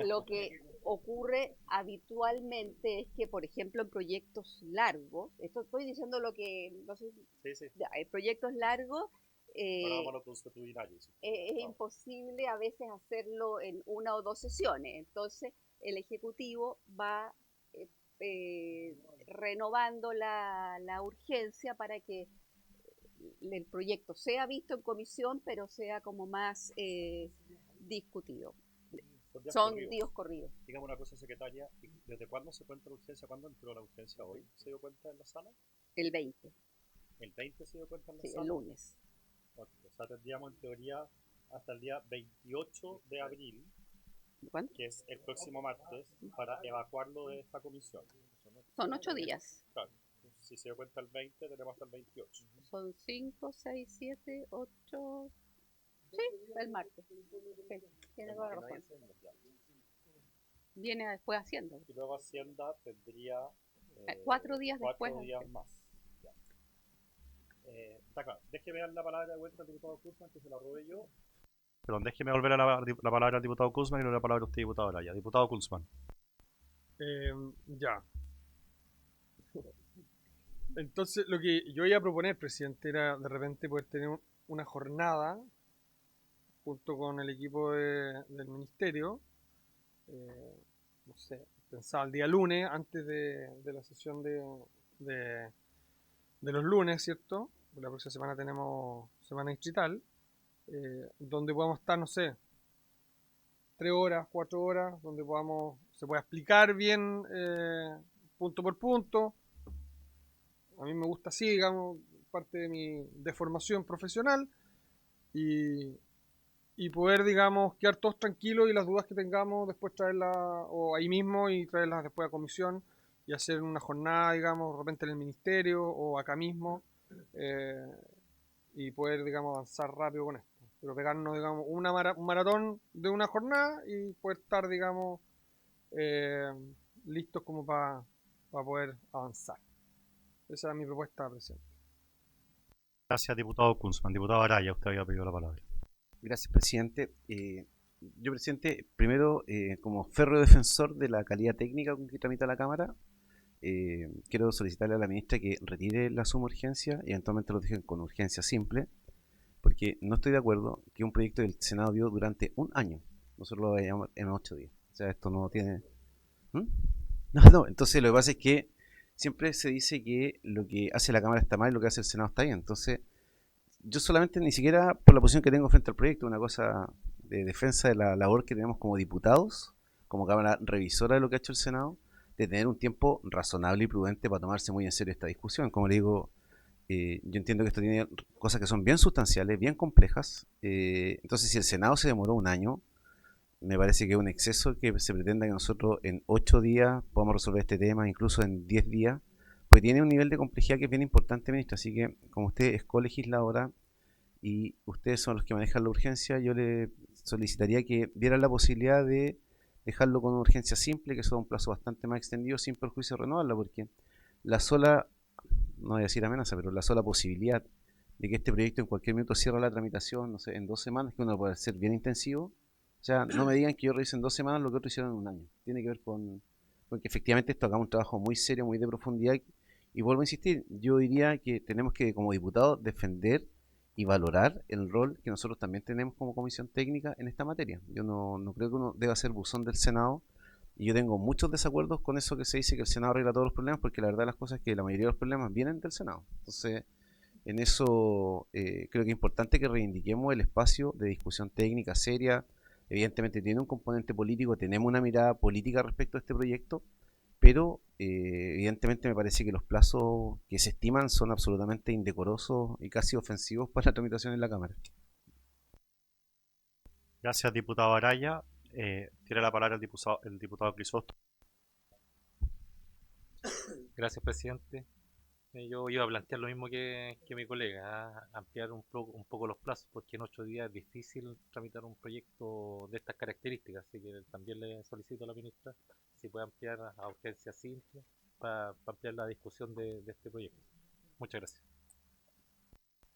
Lo que ocurre habitualmente es que, por ejemplo, en proyectos largos, esto estoy diciendo lo que, no sé, ya, en proyectos largos es imposible a veces hacerlo en una o dos sesiones, entonces el Ejecutivo va renovando la urgencia para que el proyecto sea visto en comisión, pero sea como más discutido. Son días corridos. Digamos una cosa, secretaria, ¿desde cuándo se cuenta la urgencia? ¿Cuándo entró la urgencia hoy? ¿Se dio cuenta en la sala? El 20. ¿El 20 se dio cuenta en la sí, sala? El lunes. Okay. O sea, tendríamos en teoría hasta el día 28 de abril, ¿Cuándo? Que es el próximo martes, para evacuarlo de esta comisión. Son 8 días. Claro. Si se dio cuenta el 20, tenemos hasta el 28. Son 5, 6, 7, 8... Sí, el martes. Sí, tiene toda la razón. Viene después Hacienda. Y luego Hacienda tendría 4 días después. 4 días más. Está claro. Déjeme dar la palabra de vuelta al diputado Guzmán, que se la robé yo. Perdón, déjeme volver a la palabra al diputado Guzmán y le doy la palabra a usted, diputado Araya. Diputado Guzmán. Ya. Entonces, lo que yo iba a proponer, presidente, era de repente poder tener una jornada junto con el equipo del ministerio, no sé, pensaba el día lunes, antes de la sesión de los lunes, ¿cierto? La próxima semana tenemos semana distrital, donde podamos estar, no sé, 3 horas, 4 horas, donde se pueda explicar bien punto por punto. A mí me gusta así, digamos, parte de mi deformación profesional, y poder, digamos, quedar todos tranquilos y las dudas que tengamos después traerlas o ahí mismo y traerlas después a comisión y hacer una jornada, digamos, de repente en el ministerio o acá mismo, y poder, digamos, avanzar rápido con esto. Pero pegarnos, digamos, un maratón de una jornada y poder estar, digamos, listos como para poder avanzar. Esa era mi propuesta, presidente. Gracias, diputado Guzmán. Diputado Araya, usted había pedido la palabra. Gracias, presidente. Yo, presidente, primero, como férreo defensor de la calidad técnica con que tramita la Cámara, quiero solicitarle a la ministra que retire la suma urgencia y eventualmente lo dejen con urgencia simple. porque no estoy de acuerdo que un proyecto del Senado dio durante un año. Nosotros lo veíamos en 8 días. O sea, esto no tiene... ¿Mm? No, no, entonces lo que pasa es que siempre se dice que lo que hace la Cámara está mal y lo que hace el Senado está bien. Entonces, yo solamente ni siquiera por la posición que tengo frente al proyecto, una cosa de defensa de la labor que tenemos como diputados, como Cámara revisora de lo que ha hecho el Senado, de tener un tiempo razonable y prudente para tomarse muy en serio esta discusión. Como le digo, yo entiendo que esto tiene cosas que son bien sustanciales, bien complejas. Entonces, si el Senado se demoró un año, me parece que es un exceso que se pretenda que nosotros en 8 días podamos resolver este tema, incluso en 10 días, pues tiene un nivel de complejidad que es bien importante, ministro. Así que, como usted es colegisladora y ustedes son los que manejan la urgencia, yo le solicitaría que vieran la posibilidad de dejarlo con una urgencia simple, que sea un plazo bastante más extendido, sin perjuicio de renovarla, porque la sola, no voy a decir amenaza, pero la sola posibilidad de que este proyecto en cualquier minuto cierre la tramitación, no sé, en 2 semanas, que uno puede ser bien intensivo. O sea, no me digan que yo revise en 2 semanas lo que otros hicieron en un año. Tiene que ver con que efectivamente esto hagamos un trabajo muy serio, muy de profundidad. Y vuelvo a insistir, yo diría que tenemos que, como diputados, defender y valorar el rol que nosotros también tenemos como comisión técnica en esta materia. Yo no creo que uno deba ser buzón del Senado, y yo tengo muchos desacuerdos con eso que se dice que el Senado arregla todos los problemas, porque la verdad de las cosas es que la mayoría de los problemas vienen del Senado. Entonces, en eso creo que es importante que reivindiquemos el espacio de discusión técnica seria. Evidentemente tiene un componente político, tenemos una mirada política respecto a este proyecto, pero evidentemente me parece que los plazos que se estiman son absolutamente indecorosos y casi ofensivos para la tramitación en la Cámara. Gracias, diputado Araya. Tiene la palabra el diputado Crisóstomo. Gracias, presidente. Yo iba a plantear lo mismo que mi colega, ampliar un poco los plazos, porque en 8 días es difícil tramitar un proyecto de estas características, así que también le solicito a la ministra si puede ampliar a urgencia simple para ampliar la discusión de este proyecto. Muchas gracias.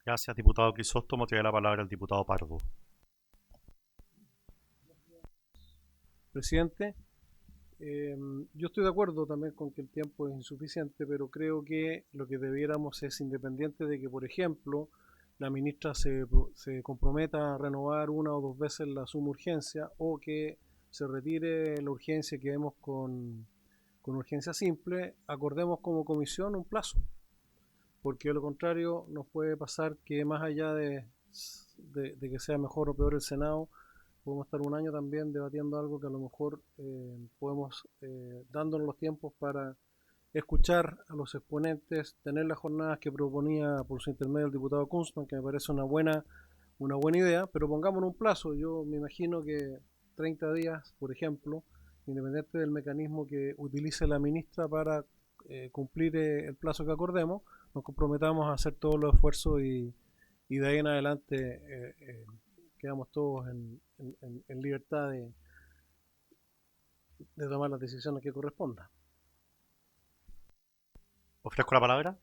Gracias, diputado Crisóstomo. Tiene la palabra el diputado Pardo. Presidente, yo estoy de acuerdo también con que el tiempo es insuficiente, pero creo que lo que debiéramos es, independiente de que, por ejemplo, la ministra se comprometa a renovar 1 o 2 veces la suma urgencia, o que se retire la urgencia y quedemos con urgencia simple, acordemos como comisión un plazo, porque de lo contrario nos puede pasar que, más allá de que sea mejor o peor el Senado, podemos estar un año también debatiendo algo que a lo mejor podemos, dándonos los tiempos para escuchar a los exponentes, tener las jornadas que proponía por su intermedio el diputado Kunstmann, que me parece una buena idea, pero pongamos un plazo. Yo me imagino que 30 días, por ejemplo, independiente del mecanismo que utilice la ministra para cumplir el plazo que acordemos, nos comprometamos a hacer todos los esfuerzos, y de ahí en adelante quedamos todos en libertad de tomar las decisiones que correspondan. Ofrezco la palabra.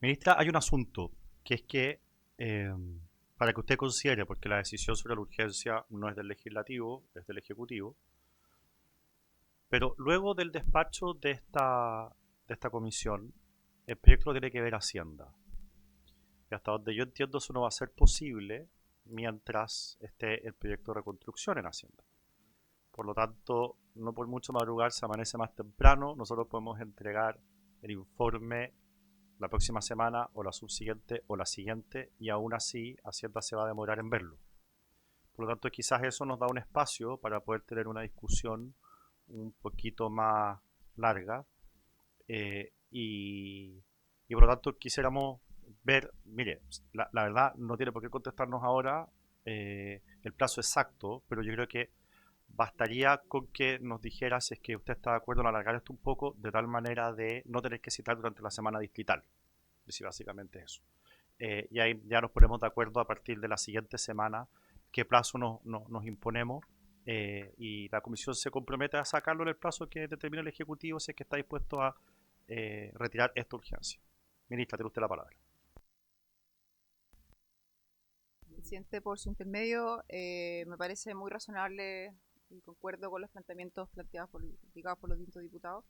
Ministra, hay un asunto, que es que eh, para que usted considere, porque la decisión sobre la urgencia no es del legislativo, es del ejecutivo, pero luego del despacho de esta comisión, el proyecto lo tiene que ver Hacienda. Y hasta donde yo entiendo, eso no va a ser posible mientras esté el proyecto de reconstrucción en Hacienda. Por lo tanto, no por mucho madrugar se amanece más temprano. Nosotros podemos entregar el informe la próxima semana o la subsiguiente o la siguiente, y aún así Hacienda se va a demorar en verlo. Por lo tanto, quizás eso nos da un espacio para poder tener una discusión un poquito más larga, y por lo tanto quisiéramos ver, mire, la verdad no tiene por qué contestarnos ahora el plazo exacto, pero yo creo que bastaría con que nos dijera si es que usted está de acuerdo en alargar esto un poco, de tal manera de no tener que citar durante la semana distrital. Es decir, básicamente eso. Y ahí ya nos ponemos de acuerdo a partir de la siguiente semana qué plazo nos imponemos, y la comisión se compromete a sacarlo en el plazo que determine el Ejecutivo, si es que está dispuesto a retirar esta urgencia. Ministra, tiene usted la palabra. Presidente, por su intermedio, me parece muy razonable y concuerdo con los planteamientos planteados indicados por los distintos diputados.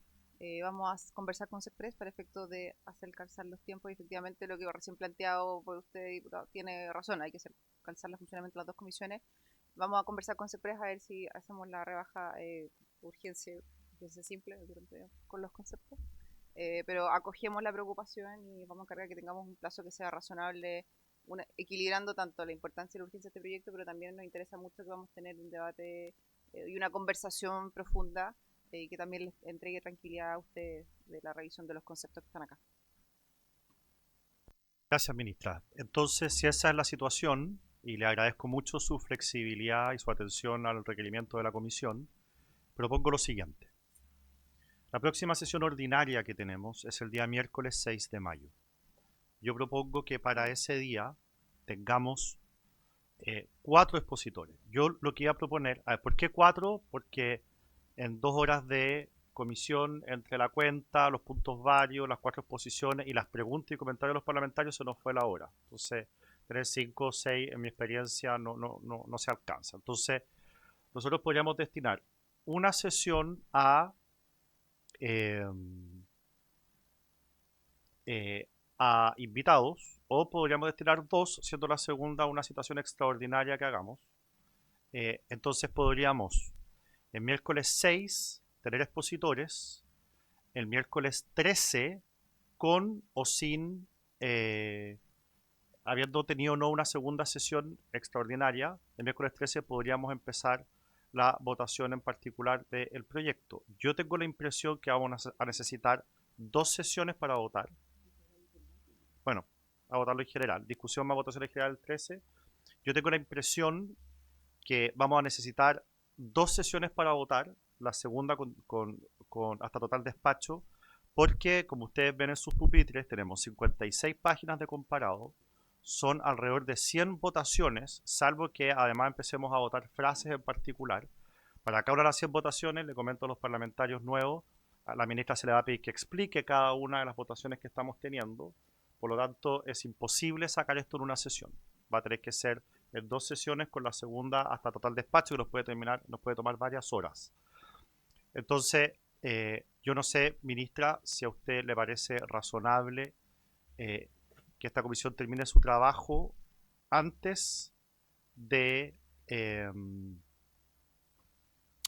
Vamos a conversar con SECPRES para efecto de hacer calzar los tiempos y efectivamente lo que recién planteado por usted, diputado, tiene razón, hay que hacer calzar el funcionamiento de las dos comisiones. Vamos a conversar con SECPRES a ver si hacemos la rebaja urgencia simple con los conceptos. Pero acogemos la preocupación y vamos a encargar que tengamos un plazo que sea razonable, equilibrando tanto la importancia y la urgencia de este proyecto, pero también nos interesa mucho que vamos a tener un debate y una conversación profunda y que también les entregue tranquilidad a ustedes de la revisión de los conceptos que están acá. Gracias, ministra. Entonces, si esa es la situación, y le agradezco mucho su flexibilidad y su atención al requerimiento de la comisión, propongo lo siguiente. La próxima sesión ordinaria que tenemos es el día miércoles 6 de mayo. Yo propongo que para ese día tengamos 4 expositores. Yo lo que iba a proponer, ¿por qué 4? Porque en 2 horas de comisión, entre la cuenta, los puntos varios, las 4 exposiciones y las preguntas y comentarios de los parlamentarios, se nos fue la hora. Entonces, 3, 5, 6, en mi experiencia, no se alcanza. Entonces, nosotros podríamos destinar una sesión eh, a invitados, o podríamos destinar 2, siendo la segunda una situación extraordinaria que hagamos. Entonces podríamos el miércoles 6 tener expositores, el miércoles 13 con o sin, habiendo tenido no una segunda sesión extraordinaria, el miércoles 13 podríamos empezar la votación en particular del proyecto. Yo tengo la impresión que vamos a necesitar 2 sesiones para votar. Bueno, a votarlo en general. Discusión más votación en general el 13. Yo tengo la impresión que vamos a necesitar 2 sesiones para votar, la segunda con hasta total despacho, porque como ustedes ven en sus pupitres, tenemos 56 páginas de comparado, son alrededor de 100 votaciones, salvo que además empecemos a votar frases en particular. Para cada una de las 100 votaciones, le comento a los parlamentarios nuevos, a la ministra se le va a pedir que explique cada una de las votaciones que estamos teniendo. Por lo tanto, es imposible sacar esto en una sesión. Va a tener que ser en 2 sesiones, con la segunda hasta total despacho, que nos puede tomar varias horas. Entonces, yo no sé, ministra, si a usted le parece razonable que esta comisión termine su trabajo antes de...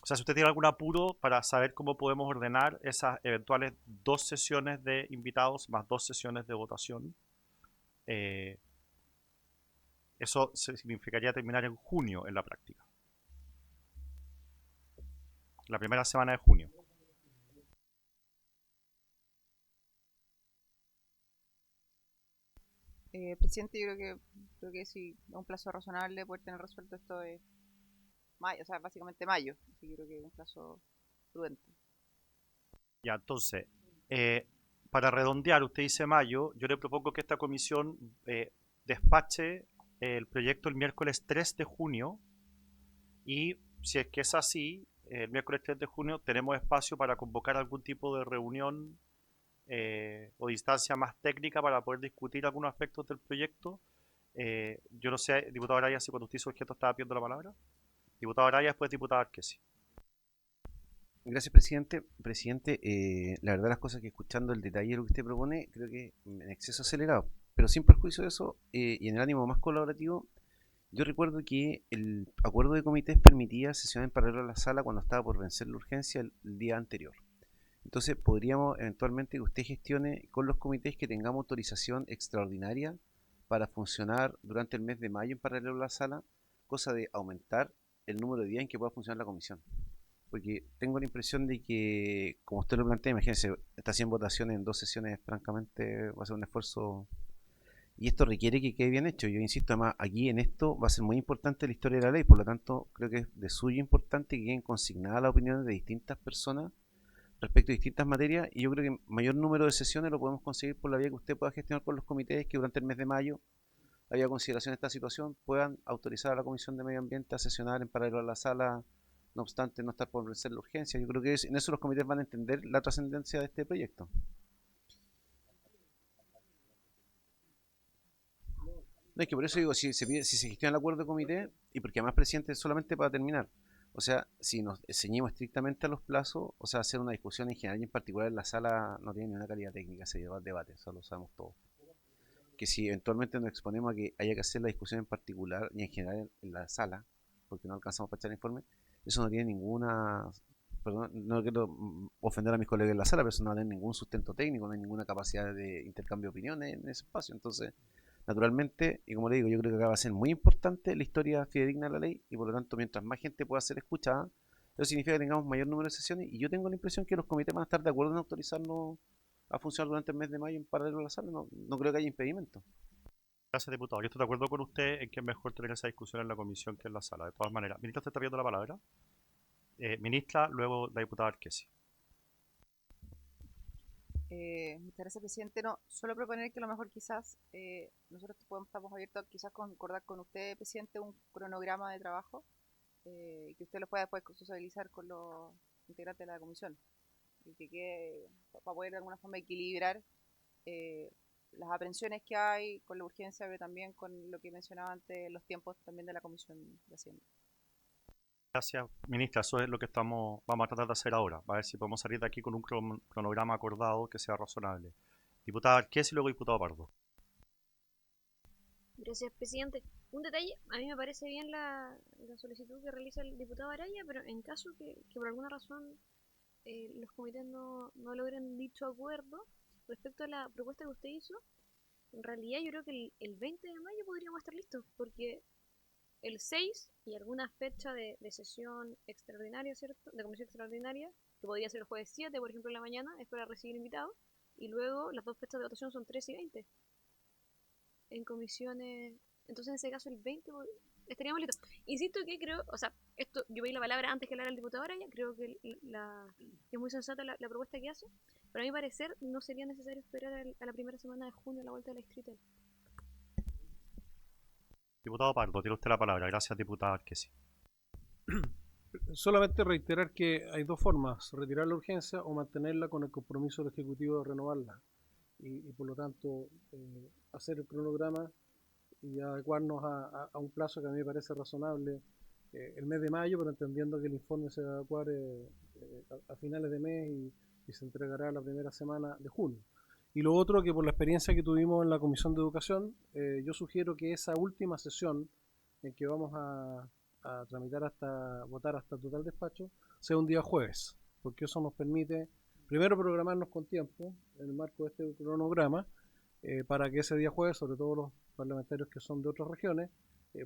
o sea, si usted tiene algún apuro para saber cómo podemos ordenar esas eventuales 2 sesiones de invitados más 2 sesiones de votación, eso significaría terminar en junio en la práctica. La primera semana de junio. Presidente, yo creo que sí, a un plazo razonable poder tener resuelto esto es mayo, o sea, básicamente mayo. Así que creo que es un plazo prudente. Ya, entonces, para redondear, usted dice mayo, yo le propongo que esta comisión despache el proyecto el miércoles 3 de junio y si es que es así, el miércoles 3 de junio tenemos espacio para convocar algún tipo de reunión o distancia más técnica para poder discutir algunos aspectos del proyecto. Yo no sé, diputado Araya, si cuando usted hizo el gesto estaba pidiendo la palabra. Diputado Araya, después diputado Arquesi. Gracias, presidente. Presidente, la verdad las cosas que escuchando el detalle de lo que usted propone, creo que en exceso acelerado. Pero sin perjuicio de eso, y en el ánimo más colaborativo, yo recuerdo que el acuerdo de comités permitía sesión en paralelo a la sala cuando estaba por vencer la urgencia el día anterior. Entonces podríamos eventualmente que usted gestione con los comités que tengamos autorización extraordinaria para funcionar durante el mes de mayo en paralelo a la sala, cosa de aumentar el número de días en que pueda funcionar la comisión. Porque tengo la impresión de que, como usted lo plantea, imagínense, está 100 votaciones en 2 sesiones, francamente va a ser un esfuerzo y esto requiere que quede bien hecho. Yo insisto, además, aquí en esto va a ser muy importante la historia de la ley, por lo tanto, creo que es de suyo importante que queden consignadas las opiniones de distintas personas respecto a distintas materias, y yo creo que mayor número de sesiones lo podemos conseguir por la vía que usted pueda gestionar con los comités, que durante el mes de mayo haya consideración de esta situación, puedan autorizar a la Comisión de Medio Ambiente a sesionar en paralelo a la sala, no obstante no estar por vencer la urgencia. Yo creo que en eso los comités van a entender la trascendencia de este proyecto. No, es que por eso digo, si se gestiona el acuerdo de comité, y porque además, presidente, solamente para terminar, O sea, si nos ceñimos estrictamente a los plazos, o sea, hacer una discusión en general y en particular en la sala no tiene ni una calidad técnica ese debate, eso lo sabemos todos. Que si eventualmente nos exponemos a que haya que hacer la discusión en particular y en general en la sala, porque no alcanzamos para echar informe, eso no tiene ninguna, perdón, no quiero ofender a mis colegas en la sala, pero eso no tiene ningún sustento técnico, no hay ninguna capacidad de intercambio de opiniones en ese espacio. Entonces, naturalmente, y como le digo, yo creo que acá va a ser muy importante la historia fidedigna de la ley y por lo tanto, mientras más gente pueda ser escuchada, eso significa que tengamos mayor número de sesiones y yo tengo la impresión que los comités van a estar de acuerdo en autorizarnos a funcionar durante el mes de mayo en paralelo a la sala, no creo que haya impedimento. Gracias, diputado. Yo estoy de acuerdo con usted en que es mejor tener esa discusión en la comisión que en la sala. De todas maneras, ministra, usted está pidiendo la palabra. Ministra, luego la diputada Arquesi. Muchas gracias, presidente. No, solo proponer que a lo mejor quizás nosotros estamos abiertos a quizás concordar con usted, presidente, un cronograma de trabajo que usted lo pueda después socializar con los integrantes de la comisión y que quede para poder de alguna forma equilibrar las aprehensiones que hay con la urgencia, pero también con lo que mencionaba antes, los tiempos también de la comisión de Hacienda. Gracias, ministra. Eso es lo que vamos a tratar de hacer ahora. A ver si podemos salir de aquí con un cronograma acordado que sea razonable. Diputada Arquesi y luego diputado Pardo. Gracias, presidente. Un detalle, a mí me parece bien la solicitud que realiza el diputado Araya, pero en caso que por alguna razón los comités no logren dicho acuerdo, respecto a la propuesta que usted hizo, en realidad yo creo que el 20 de mayo podríamos estar listos, porque el 6 y alguna fecha de sesión extraordinaria, ¿cierto? De comisión extraordinaria, que podría ser el jueves 7, por ejemplo, en la mañana, es para recibir invitados, y luego las dos fechas de votación son 13 y 20. En comisiones, entonces en ese caso el 20 estaríamos listos. Insisto que creo, o sea, esto yo pedí la palabra antes que hablara el diputado Araya, creo que es muy sensata la propuesta que hace, pero a mi parecer no sería necesario esperar a la primera semana de junio a la vuelta de la Distrital. Diputado Pardo, tiene usted la palabra. Gracias, diputada Arquesi. Solamente reiterar que hay dos formas, retirar la urgencia o mantenerla con el compromiso del Ejecutivo de renovarla. Y por lo tanto, hacer el cronograma y adecuarnos a un plazo que a mí me parece razonable el mes de mayo, pero entendiendo que el informe se va a adecuar a finales de mes y se entregará la primera semana de junio. Y lo otro, que por la experiencia que tuvimos en la Comisión de Educación, yo sugiero que esa última sesión en que vamos a tramitar votar hasta total despacho, sea un día jueves, porque eso nos permite primero programarnos con tiempo en el marco de este cronograma para que ese día jueves, sobre todo los parlamentarios que son de otras regiones,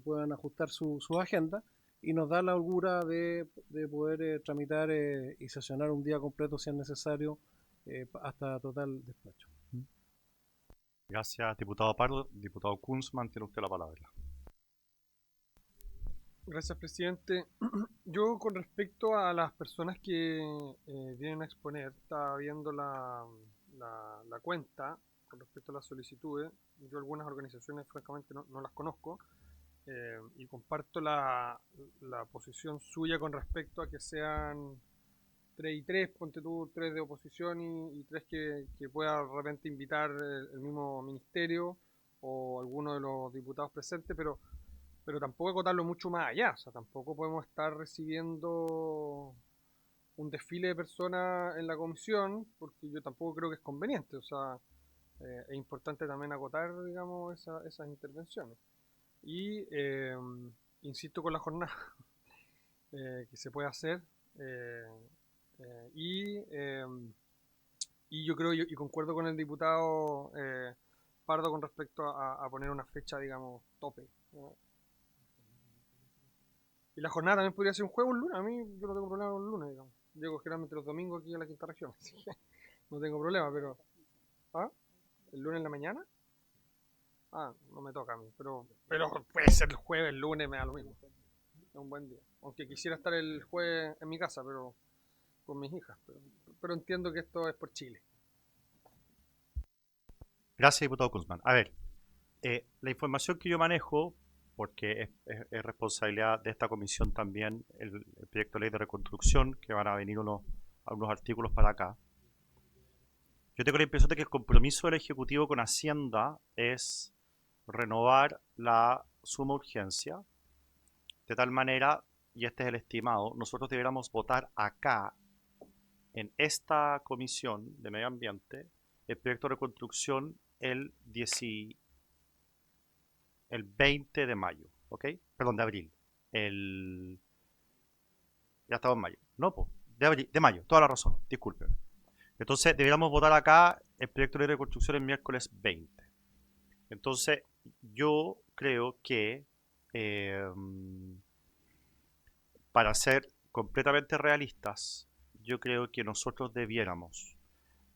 puedan ajustar su agenda y nos da la holgura de poder tramitar y sesionar un día completo si es necesario hasta total despacho. Gracias, diputado Pardo. Diputado Kunzmann, tiene usted la palabra. Gracias, presidente. Yo, con respecto a las personas que vienen a exponer, estaba viendo la cuenta con respecto a las solicitudes. Yo algunas organizaciones, francamente, no las conozco y comparto la posición suya con respecto a que sean 3 y 3, ponte tú 3 de oposición y 3 que pueda de repente invitar el mismo ministerio o alguno de los diputados presentes, pero tampoco acotarlo mucho más allá. O sea, tampoco podemos estar recibiendo un desfile de personas en la comisión, porque yo tampoco creo que es conveniente. O sea, es importante también acotar, digamos, esas intervenciones. Y insisto con la jornada que se puede hacer. Y yo creo y concuerdo con el diputado Pardo con respecto a poner una fecha, digamos, tope, ¿no? Y la jornada también podría ser un jueves, un lunes. A mí yo no tengo problema con el lunes, digamos. Llego generalmente los domingos aquí a la quinta región, así que no tengo problema, pero... ¿Ah? ¿El lunes en la mañana? Ah, no me toca a mí, pero puede ser el jueves, el lunes, me da lo mismo. Es un buen día. Aunque quisiera estar el jueves en mi casa, pero con mis hijas. Pero entiendo que esto es por Chile. Gracias, diputado Kunzmann. A ver, la información que yo manejo, porque es responsabilidad de esta comisión también el proyecto de ley de reconstrucción, que van a venir unos artículos para acá. Yo tengo la impresión de que el compromiso del Ejecutivo con Hacienda es renovar la suma urgencia, de tal manera y este es el estimado, nosotros deberíamos votar acá, en esta comisión de medio ambiente, el proyecto de reconstrucción el 20 de mayo, ¿ok? Perdón, de abril. Ya estamos en mayo. No, pues, de mayo, toda la razón, discúlpeme. Entonces, deberíamos votar acá el proyecto de reconstrucción el miércoles 20. Entonces, yo creo que para ser completamente realistas, yo creo que nosotros debiéramos,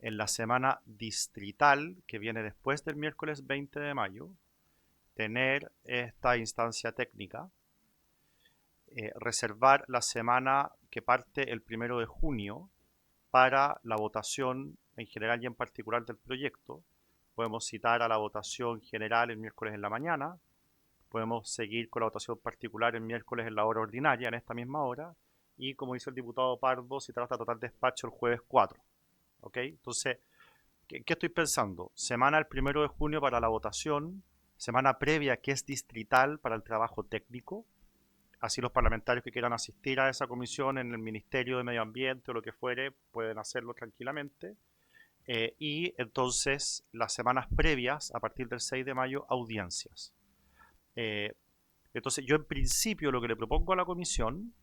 en la semana distrital que viene después del miércoles 20 de mayo, tener esta instancia técnica, reservar la semana que parte el 1 de junio para la votación en general y en particular del proyecto. Podemos citar a la votación general el miércoles en la mañana, podemos seguir con la votación particular el miércoles en la hora ordinaria, en esta misma hora, y como dice el diputado Pardo, citar hasta total despacho el jueves 4. ¿Ok? Entonces, ¿qué estoy pensando? Semana el 1 de junio para la votación, semana previa que es distrital para el trabajo técnico, así los parlamentarios que quieran asistir a esa comisión en el Ministerio de Medio Ambiente o lo que fuere, pueden hacerlo tranquilamente. Y entonces las semanas previas, a partir del 6 de mayo, audiencias. Entonces yo en principio lo que le propongo a la comisión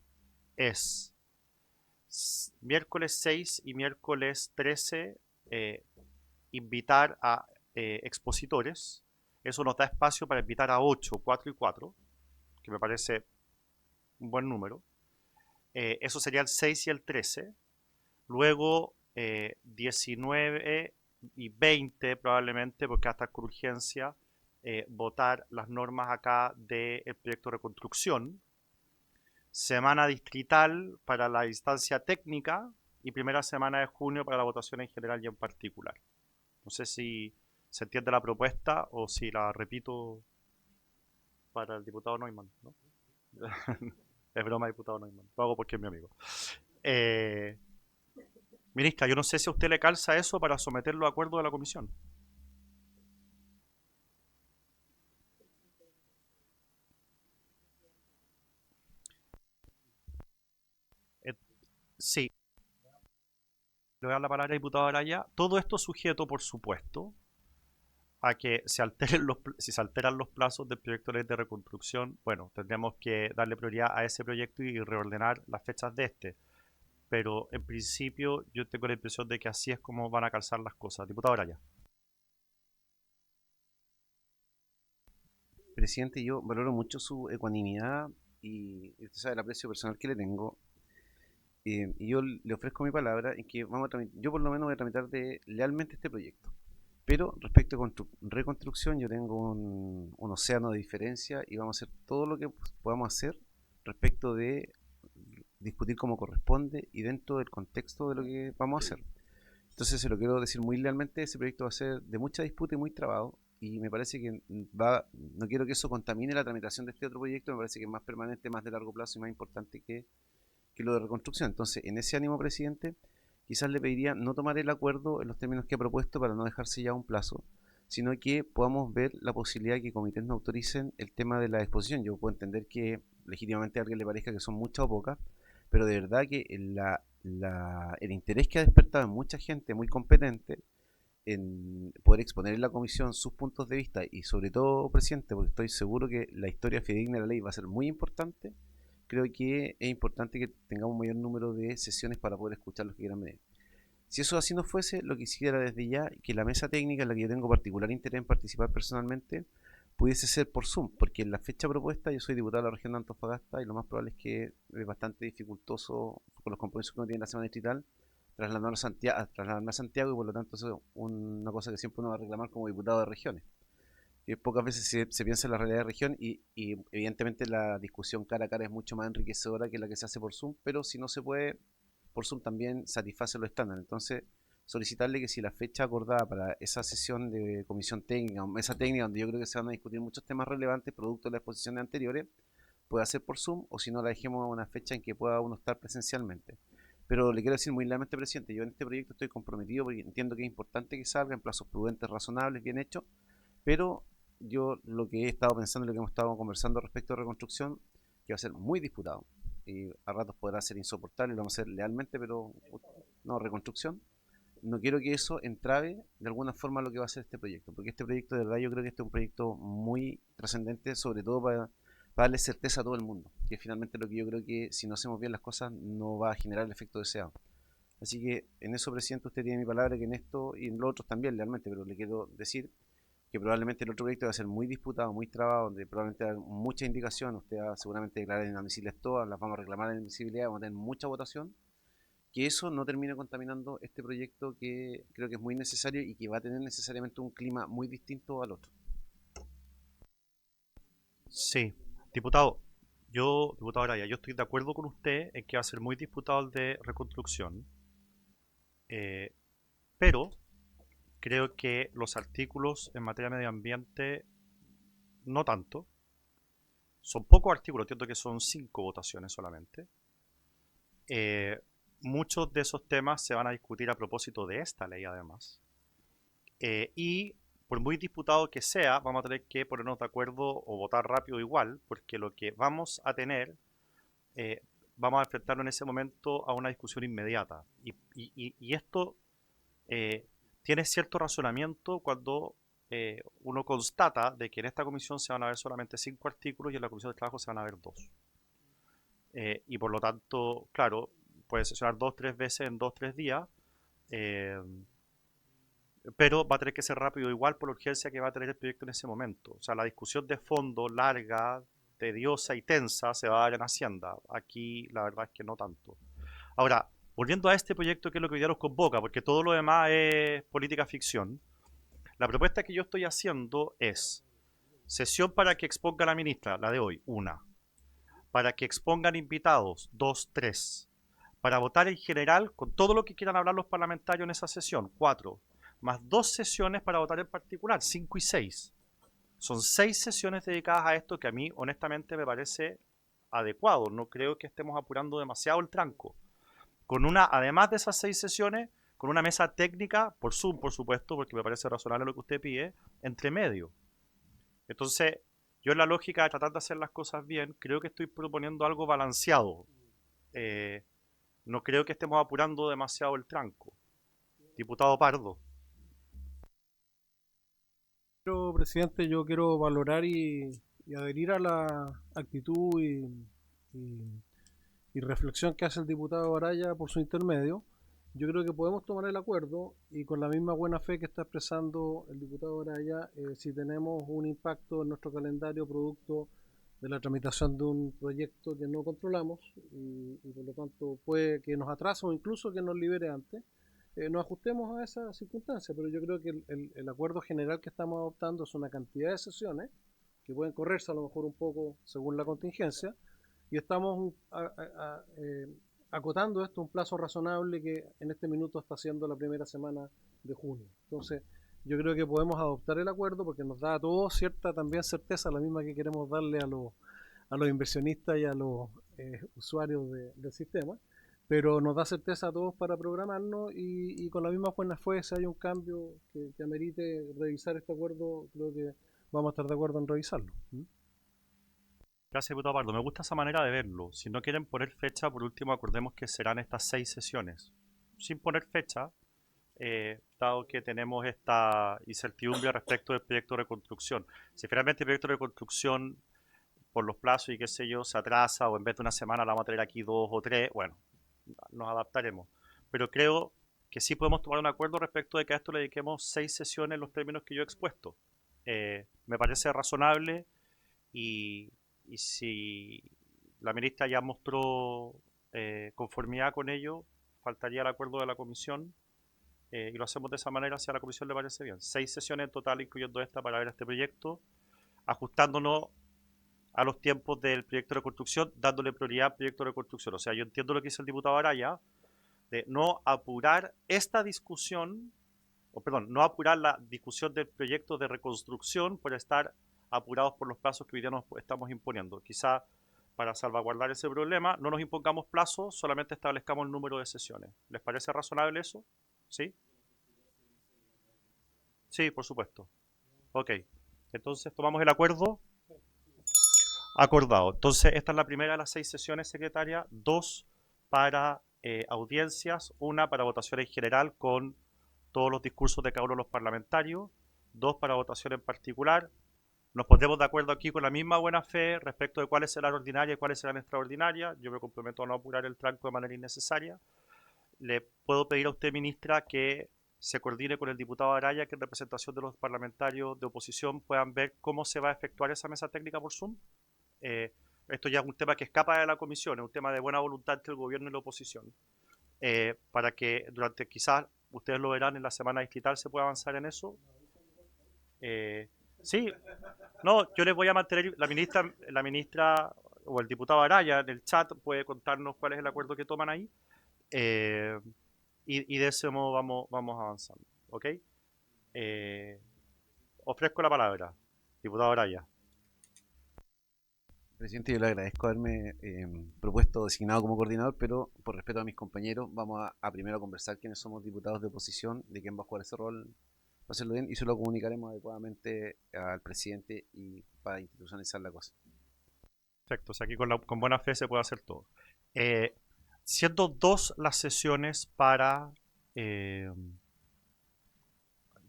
es miércoles 6 y miércoles 13 invitar a expositores. Eso nos da espacio para invitar a 8, 4 y 4, que me parece un buen número. Eso sería el 6 y el 13. Luego 19 y 20 probablemente, porque hasta con urgencia, votar las normas acá del proyecto de reconstrucción. Semana distrital para la instancia técnica y primera semana de junio para la votación en general y en particular. No sé si se entiende la propuesta o si la repito para el diputado Neumann, ¿no? Es broma, diputado Neumann. Lo hago porque es mi amigo. Ministra, yo no sé si a usted le calza eso para someterlo a acuerdo de la comisión. Sí. Le voy a dar la palabra al diputado Araya. Todo esto sujeto, por supuesto, a que si se alteran los plazos del proyecto de ley de reconstrucción, bueno, tendremos que darle prioridad a ese proyecto y reordenar las fechas de este. Pero en principio yo tengo la impresión de que así es como van a calzar las cosas. Diputado Araya. Presidente, yo valoro mucho su ecuanimidad y usted sabe el aprecio personal que le tengo. Y yo le ofrezco mi palabra en que yo por lo menos voy a tramitar lealmente este proyecto. Pero respecto a reconstrucción, yo tengo un océano de diferencia y vamos a hacer todo lo que podamos hacer respecto de discutir como corresponde y dentro del contexto de lo que vamos a hacer. Entonces se lo quiero decir muy lealmente, ese proyecto va a ser de mucha disputa y muy trabado, y me parece que no quiero que eso contamine la tramitación de este otro proyecto, me parece que es más permanente, más de largo plazo y más importante que lo de reconstrucción. Entonces, en ese ánimo, presidente, quizás le pediría no tomar el acuerdo en los términos que ha propuesto para no dejarse ya un plazo, sino que podamos ver la posibilidad de que comités no autoricen el tema de la exposición. Yo puedo entender que legítimamente a alguien le parezca que son muchas o pocas, pero de verdad que el interés que ha despertado en mucha gente muy competente en poder exponer en la comisión sus puntos de vista y sobre todo, presidente, porque estoy seguro que la historia fidedigna de la ley va a ser muy importante, creo que es importante que tengamos un mayor número de sesiones para poder escuchar los que quieran venir. Si eso así no fuese, lo que quisiera desde ya, que la mesa técnica en la que yo tengo particular interés en participar personalmente, pudiese ser por Zoom, porque en la fecha propuesta yo soy diputado de la región de Antofagasta y lo más probable es que es bastante dificultoso con los compromisos que uno tiene en la semana distrital trasladarme a Santiago y por lo tanto eso es una cosa que siempre uno va a reclamar como diputado de regiones. Que pocas veces se piensa en la realidad de región y evidentemente la discusión cara a cara es mucho más enriquecedora que la que se hace por Zoom, pero si no se puede, por Zoom también satisface los estándares. Entonces, solicitarle que si la fecha acordada para esa sesión de comisión técnica o mesa técnica, donde yo creo que se van a discutir muchos temas relevantes producto de las exposiciones anteriores, pueda ser por Zoom, o si no la dejemos a una fecha en que pueda uno estar presencialmente. Pero le quiero decir muy claramente, presidente, yo en este proyecto estoy comprometido porque entiendo que es importante que salga en plazos prudentes, razonables, bien hechos, pero yo lo que he estado pensando y lo que hemos estado conversando respecto a reconstrucción, que va a ser muy disputado, y a ratos podrá ser insoportable, lo vamos a hacer lealmente, pero no, reconstrucción. No quiero que eso entrave de alguna forma lo que va a ser este proyecto, porque este proyecto de verdad yo creo que este es un proyecto muy trascendente, sobre todo para darle certeza a todo el mundo, que finalmente lo que yo creo que si no hacemos bien las cosas no va a generar el efecto deseado. Así que en eso, presidente, usted tiene mi palabra que en esto y en lo otros también realmente, pero le quiero decir que probablemente el otro proyecto va a ser muy disputado, muy trabado, donde probablemente hay mucha indicación, usted va a seguramente declarar inadmisibles todas, las vamos a reclamar en admisibilidad, vamos a tener mucha votación, que eso no termine contaminando este proyecto que creo que es muy necesario y que va a tener necesariamente un clima muy distinto al otro. Sí, diputado Araya, yo estoy de acuerdo con usted en que va a ser muy disputado el de reconstrucción, eh, pero creo que los artículos en materia de medio ambiente no tanto. Son pocos artículos, entiendo que son 5 votaciones solamente. Eh, Muchos de esos temas se van a discutir a propósito de esta ley además. Y por muy disputado que sea, vamos a tener que ponernos de acuerdo o votar rápido igual, porque lo que vamos a tener, vamos a enfrentarlo en ese momento a una discusión inmediata. Y esto tiene cierto razonamiento cuando uno constata de que en esta comisión se van a ver solamente 5 artículos y en la comisión de trabajo se van a ver 2. Y por lo tanto, claro, puede sesionar 2-3 veces en 2-3 días, eh, pero va a tener que ser rápido igual por la urgencia que va a tener el proyecto en ese momento. O sea, la discusión de fondo larga, tediosa y tensa se va a dar en Hacienda. Aquí la verdad es que no tanto. Ahora, volviendo a este proyecto que es lo que hoy día nos convoca, porque todo lo demás es política ficción, la propuesta que yo estoy haciendo es sesión para que exponga la ministra, la de hoy, 1. Para que expongan invitados, 2, 3. Para votar en general con todo lo que quieran hablar los parlamentarios en esa sesión, 4. Más 2 sesiones para votar en particular, 5 y 6. Son 6 sesiones dedicadas a esto que a mí honestamente me parece adecuado. No creo que estemos apurando demasiado el tranco. Con una, además de esas 6 sesiones, con una mesa técnica, por Zoom por supuesto, porque me parece razonable lo que usted pide, entre medio. Entonces, yo en la lógica de tratar de hacer las cosas bien, creo que estoy proponiendo algo balanceado. No creo que estemos apurando demasiado el tranco. Diputado Pardo. Pero, presidente, yo quiero valorar y adherir a la actitud y- y reflexión que hace el diputado Araya por su intermedio. Yo creo que podemos tomar el acuerdo y con la misma buena fe que está expresando el diputado Araya, si tenemos un impacto en nuestro calendario producto de la tramitación de un proyecto que no controlamos y por lo tanto puede que nos atrase o incluso que nos libere antes, nos ajustemos a esa circunstancia, pero yo creo que el acuerdo general que estamos adoptando es una cantidad de sesiones que pueden correrse a lo mejor un poco según la contingencia, y estamos acotando esto a un plazo razonable que en este minuto está siendo la primera semana de junio. Entonces, yo creo que podemos adoptar el acuerdo porque nos da a todos cierta también certeza, la misma que queremos darle a los inversionistas y a los usuarios del sistema, pero nos da certeza a todos para programarnos y con la misma buena fe, si hay un cambio que amerite revisar este acuerdo, creo que vamos a estar de acuerdo en revisarlo. Gracias, diputado Pardo. Me gusta esa manera de verlo. Si no quieren poner fecha, por último acordemos que serán estas 6 sesiones. Sin poner fecha, dado que tenemos esta incertidumbre respecto del proyecto de reconstrucción. Si finalmente el proyecto de reconstrucción, por los plazos y qué sé yo, se atrasa o en vez de una semana la vamos a tener aquí 2 o 3, bueno, nos adaptaremos. Pero creo que sí podemos tomar un acuerdo respecto de que a esto le dediquemos 6 sesiones en los términos que yo he expuesto. Me parece razonable y si la ministra ya mostró conformidad con ello, faltaría el acuerdo de la comisión y lo hacemos de esa manera si a la comisión le parece bien. 6 sesiones en total, incluyendo esta, para ver este proyecto, ajustándonos a los tiempos del proyecto de reconstrucción, dándole prioridad al proyecto de reconstrucción. O sea, yo entiendo lo que dice el diputado Araya, de no apurar esta discusión, o perdón, no apurar la discusión del proyecto de reconstrucción por estar apurados por los plazos que hoy día nos estamos imponiendo. Quizá para salvaguardar ese problema no nos impongamos plazos, solamente establezcamos el número de sesiones. ¿Les parece razonable eso? ¿Sí? Sí, por supuesto. Ok. Entonces tomamos el acuerdo. Acordado. Entonces, esta es la primera de las 6 sesiones, secretaria. 2 para audiencias, 1 para votación en general con todos los discursos de cada uno de los parlamentarios, 2 para votación en particular. Nos ponemos de acuerdo aquí con la misma buena fe respecto de cuáles serán ordinarias y cuáles serán extraordinarias. Yo me comprometo a no apurar el tranco de manera innecesaria. Le puedo pedir a usted, ministra, que se coordine con el diputado Araya, que en representación de los parlamentarios de oposición puedan ver cómo se va a efectuar esa mesa técnica por Zoom. Esto ya es un tema que escapa de la comisión, es un tema de buena voluntad entre el gobierno y la oposición. Para que durante, quizás, ustedes lo verán en la semana distrital, se pueda avanzar en eso. Sí, no, yo les voy a mantener, la ministra o el diputado Araya en el chat puede contarnos cuál es el acuerdo que toman ahí. Y de ese modo vamos avanzando. ¿Ok? Ofrezco la palabra, diputado Araya. Presidente, yo le agradezco haberme propuesto designado como coordinador, pero por respeto a mis compañeros, vamos a primero conversar quiénes somos diputados de oposición, de quién va a jugar ese rol, para hacerlo bien, y se lo comunicaremos adecuadamente al presidente y para institucionalizar la cosa. Perfecto, o sea, aquí con buena fe se puede hacer todo. Siendo 2 las sesiones para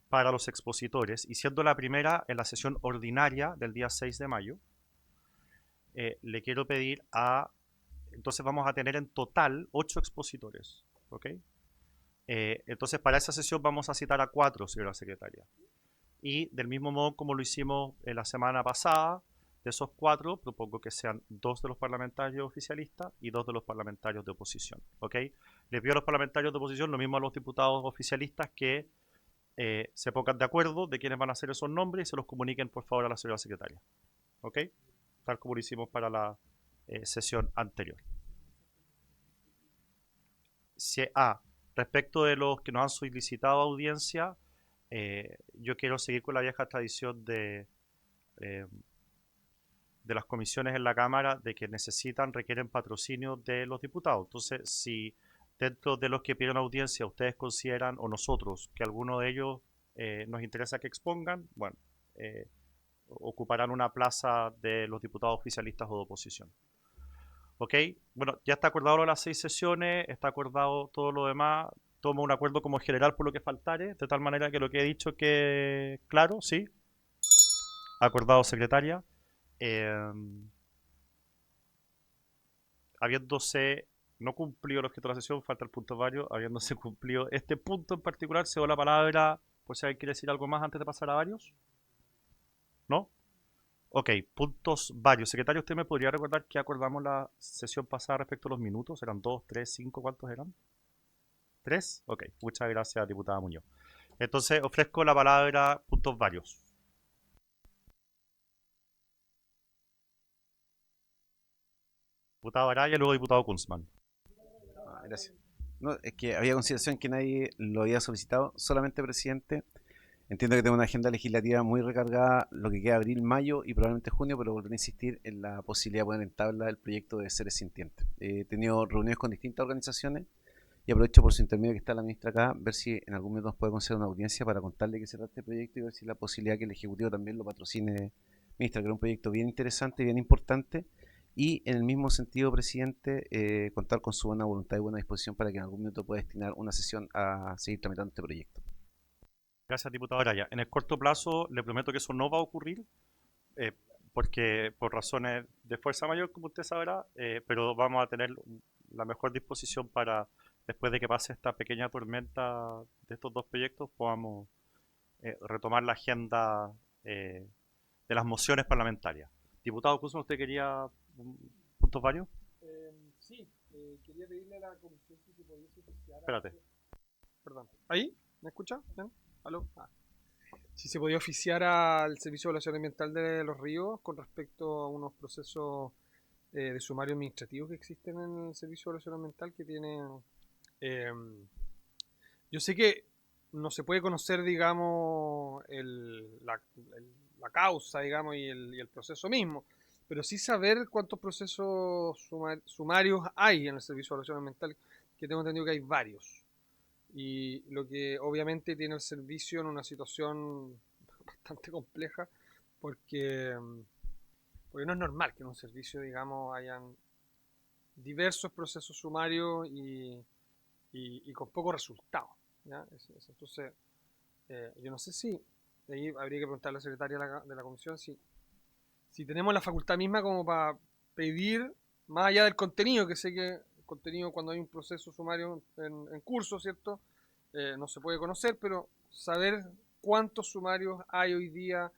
los expositores, y siendo la primera en la sesión ordinaria del día 6 de mayo, le quiero pedir entonces vamos a tener en total 8 expositores, ¿ok? Entonces para esa sesión vamos a citar a 4, señora secretaria. Y del mismo modo como lo hicimos la semana pasada, de esos 4 propongo que sean 2 de los parlamentarios oficialistas y 2 de los parlamentarios de oposición, ¿ok? Les pido a los parlamentarios de oposición, lo mismo a los diputados oficialistas, que se pongan de acuerdo de quiénes van a ser esos nombres y se los comuniquen por favor a la señora secretaria, ¿ok? Tal como lo hicimos para la sesión anterior. Respecto de los que nos han solicitado audiencia, yo quiero seguir con la vieja tradición de las comisiones en la Cámara de que requieren patrocinio de los diputados. Entonces, si dentro de los que pidieron audiencia ustedes consideran, o nosotros, que alguno de ellos nos interesa que expongan, bueno, ocuparán una plaza de los diputados oficialistas o de oposición. ¿Ok? Bueno, ya está acordado lo de las 6 sesiones, está acordado todo lo demás. Tomo un acuerdo como general por lo que faltare, de tal manera que lo que he dicho quede claro, ¿sí? Acordado, secretaria. Habiéndose no cumplido el objeto de la sesión, falta el punto varios, habiéndose cumplido este punto en particular, cedo la palabra por si alguien quiere decir algo más antes de pasar a varios. ¿No? Ok, puntos varios. Secretario, ¿usted me podría recordar qué acordamos la sesión pasada respecto a los minutos? ¿Eran 2, 3, 5? ¿Cuántos eran? ¿3? Ok, muchas gracias, diputada Muñoz. Entonces, ofrezco la palabra puntos varios. Diputado Araya, luego diputado Kunzman. Gracias. No, es que había consideración que nadie lo había solicitado, solamente presidente. Entiendo que tengo una agenda legislativa muy recargada, lo que queda abril, mayo y probablemente junio, pero volveré a insistir en la posibilidad de poner en tabla el proyecto de Seres Sintientes. He tenido reuniones con distintas organizaciones y aprovecho por su intermedio que está la ministra acá, ver si en algún momento nos puede conceder una audiencia para contarle que se trata este proyecto y ver si la posibilidad que el Ejecutivo también lo patrocine, ministra, que era un proyecto bien interesante, bien importante. Y en el mismo sentido, presidente, contar con su buena voluntad y buena disposición para que en algún momento pueda destinar una sesión a seguir tramitando este proyecto. Gracias, diputado Araya. En el corto plazo, le prometo que eso no va a ocurrir, porque por razones de fuerza mayor, como usted sabrá, pero vamos a tener la mejor disposición para, después de que pase esta pequeña tormenta de estos 2 proyectos, podamos retomar la agenda de las mociones parlamentarias. Diputado Kuzma, ¿usted quería puntos varios? Sí, quería pedirle a la comisión si se podía oficiar. Espérate. Perdón. ¿Ahí? ¿Me escucha? ¿Bien? ¿Aló? Si se podía oficiar al Servicio de Evaluación Ambiental de Los Ríos con respecto a unos procesos de sumario administrativo que existen en el Servicio de Evaluación Ambiental que tienen... yo sé que no se puede conocer, digamos, la causa, digamos, y el proceso mismo, pero sí saber cuántos procesos sumarios hay en el Servicio de Evaluación Ambiental, que tengo entendido que hay varios. Y lo que obviamente tiene el servicio en una situación bastante compleja, porque Porque no es normal que en un servicio, digamos, hayan diversos procesos sumarios y con pocos resultados. ¿Ya? Entonces, yo no sé si, ahí habría que preguntarle a la secretaria de la comisión si tenemos la facultad misma como para pedir, más allá del contenido, que sé que el contenido cuando hay un proceso sumario en curso, ¿cierto? No se puede conocer, pero saber cuántos sumarios hay hoy día,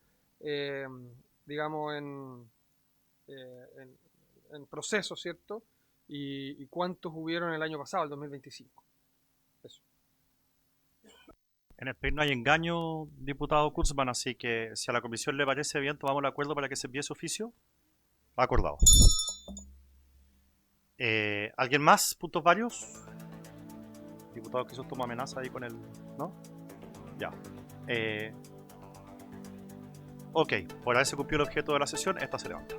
digamos, en proceso, ¿cierto? Y cuántos hubieron el año pasado, el 2025. Eso. En el país no hay engaño, diputado Kurzman, así que si a la comisión le parece bien, tomamos el acuerdo para que se envíe ese oficio. Acordado. ¿Alguien más? ¿Puntos varios? Diputado que toma amenaza ahí con el... ¿No? Ya. Ok, por haberse cumplido el objeto de la sesión, esta se levanta.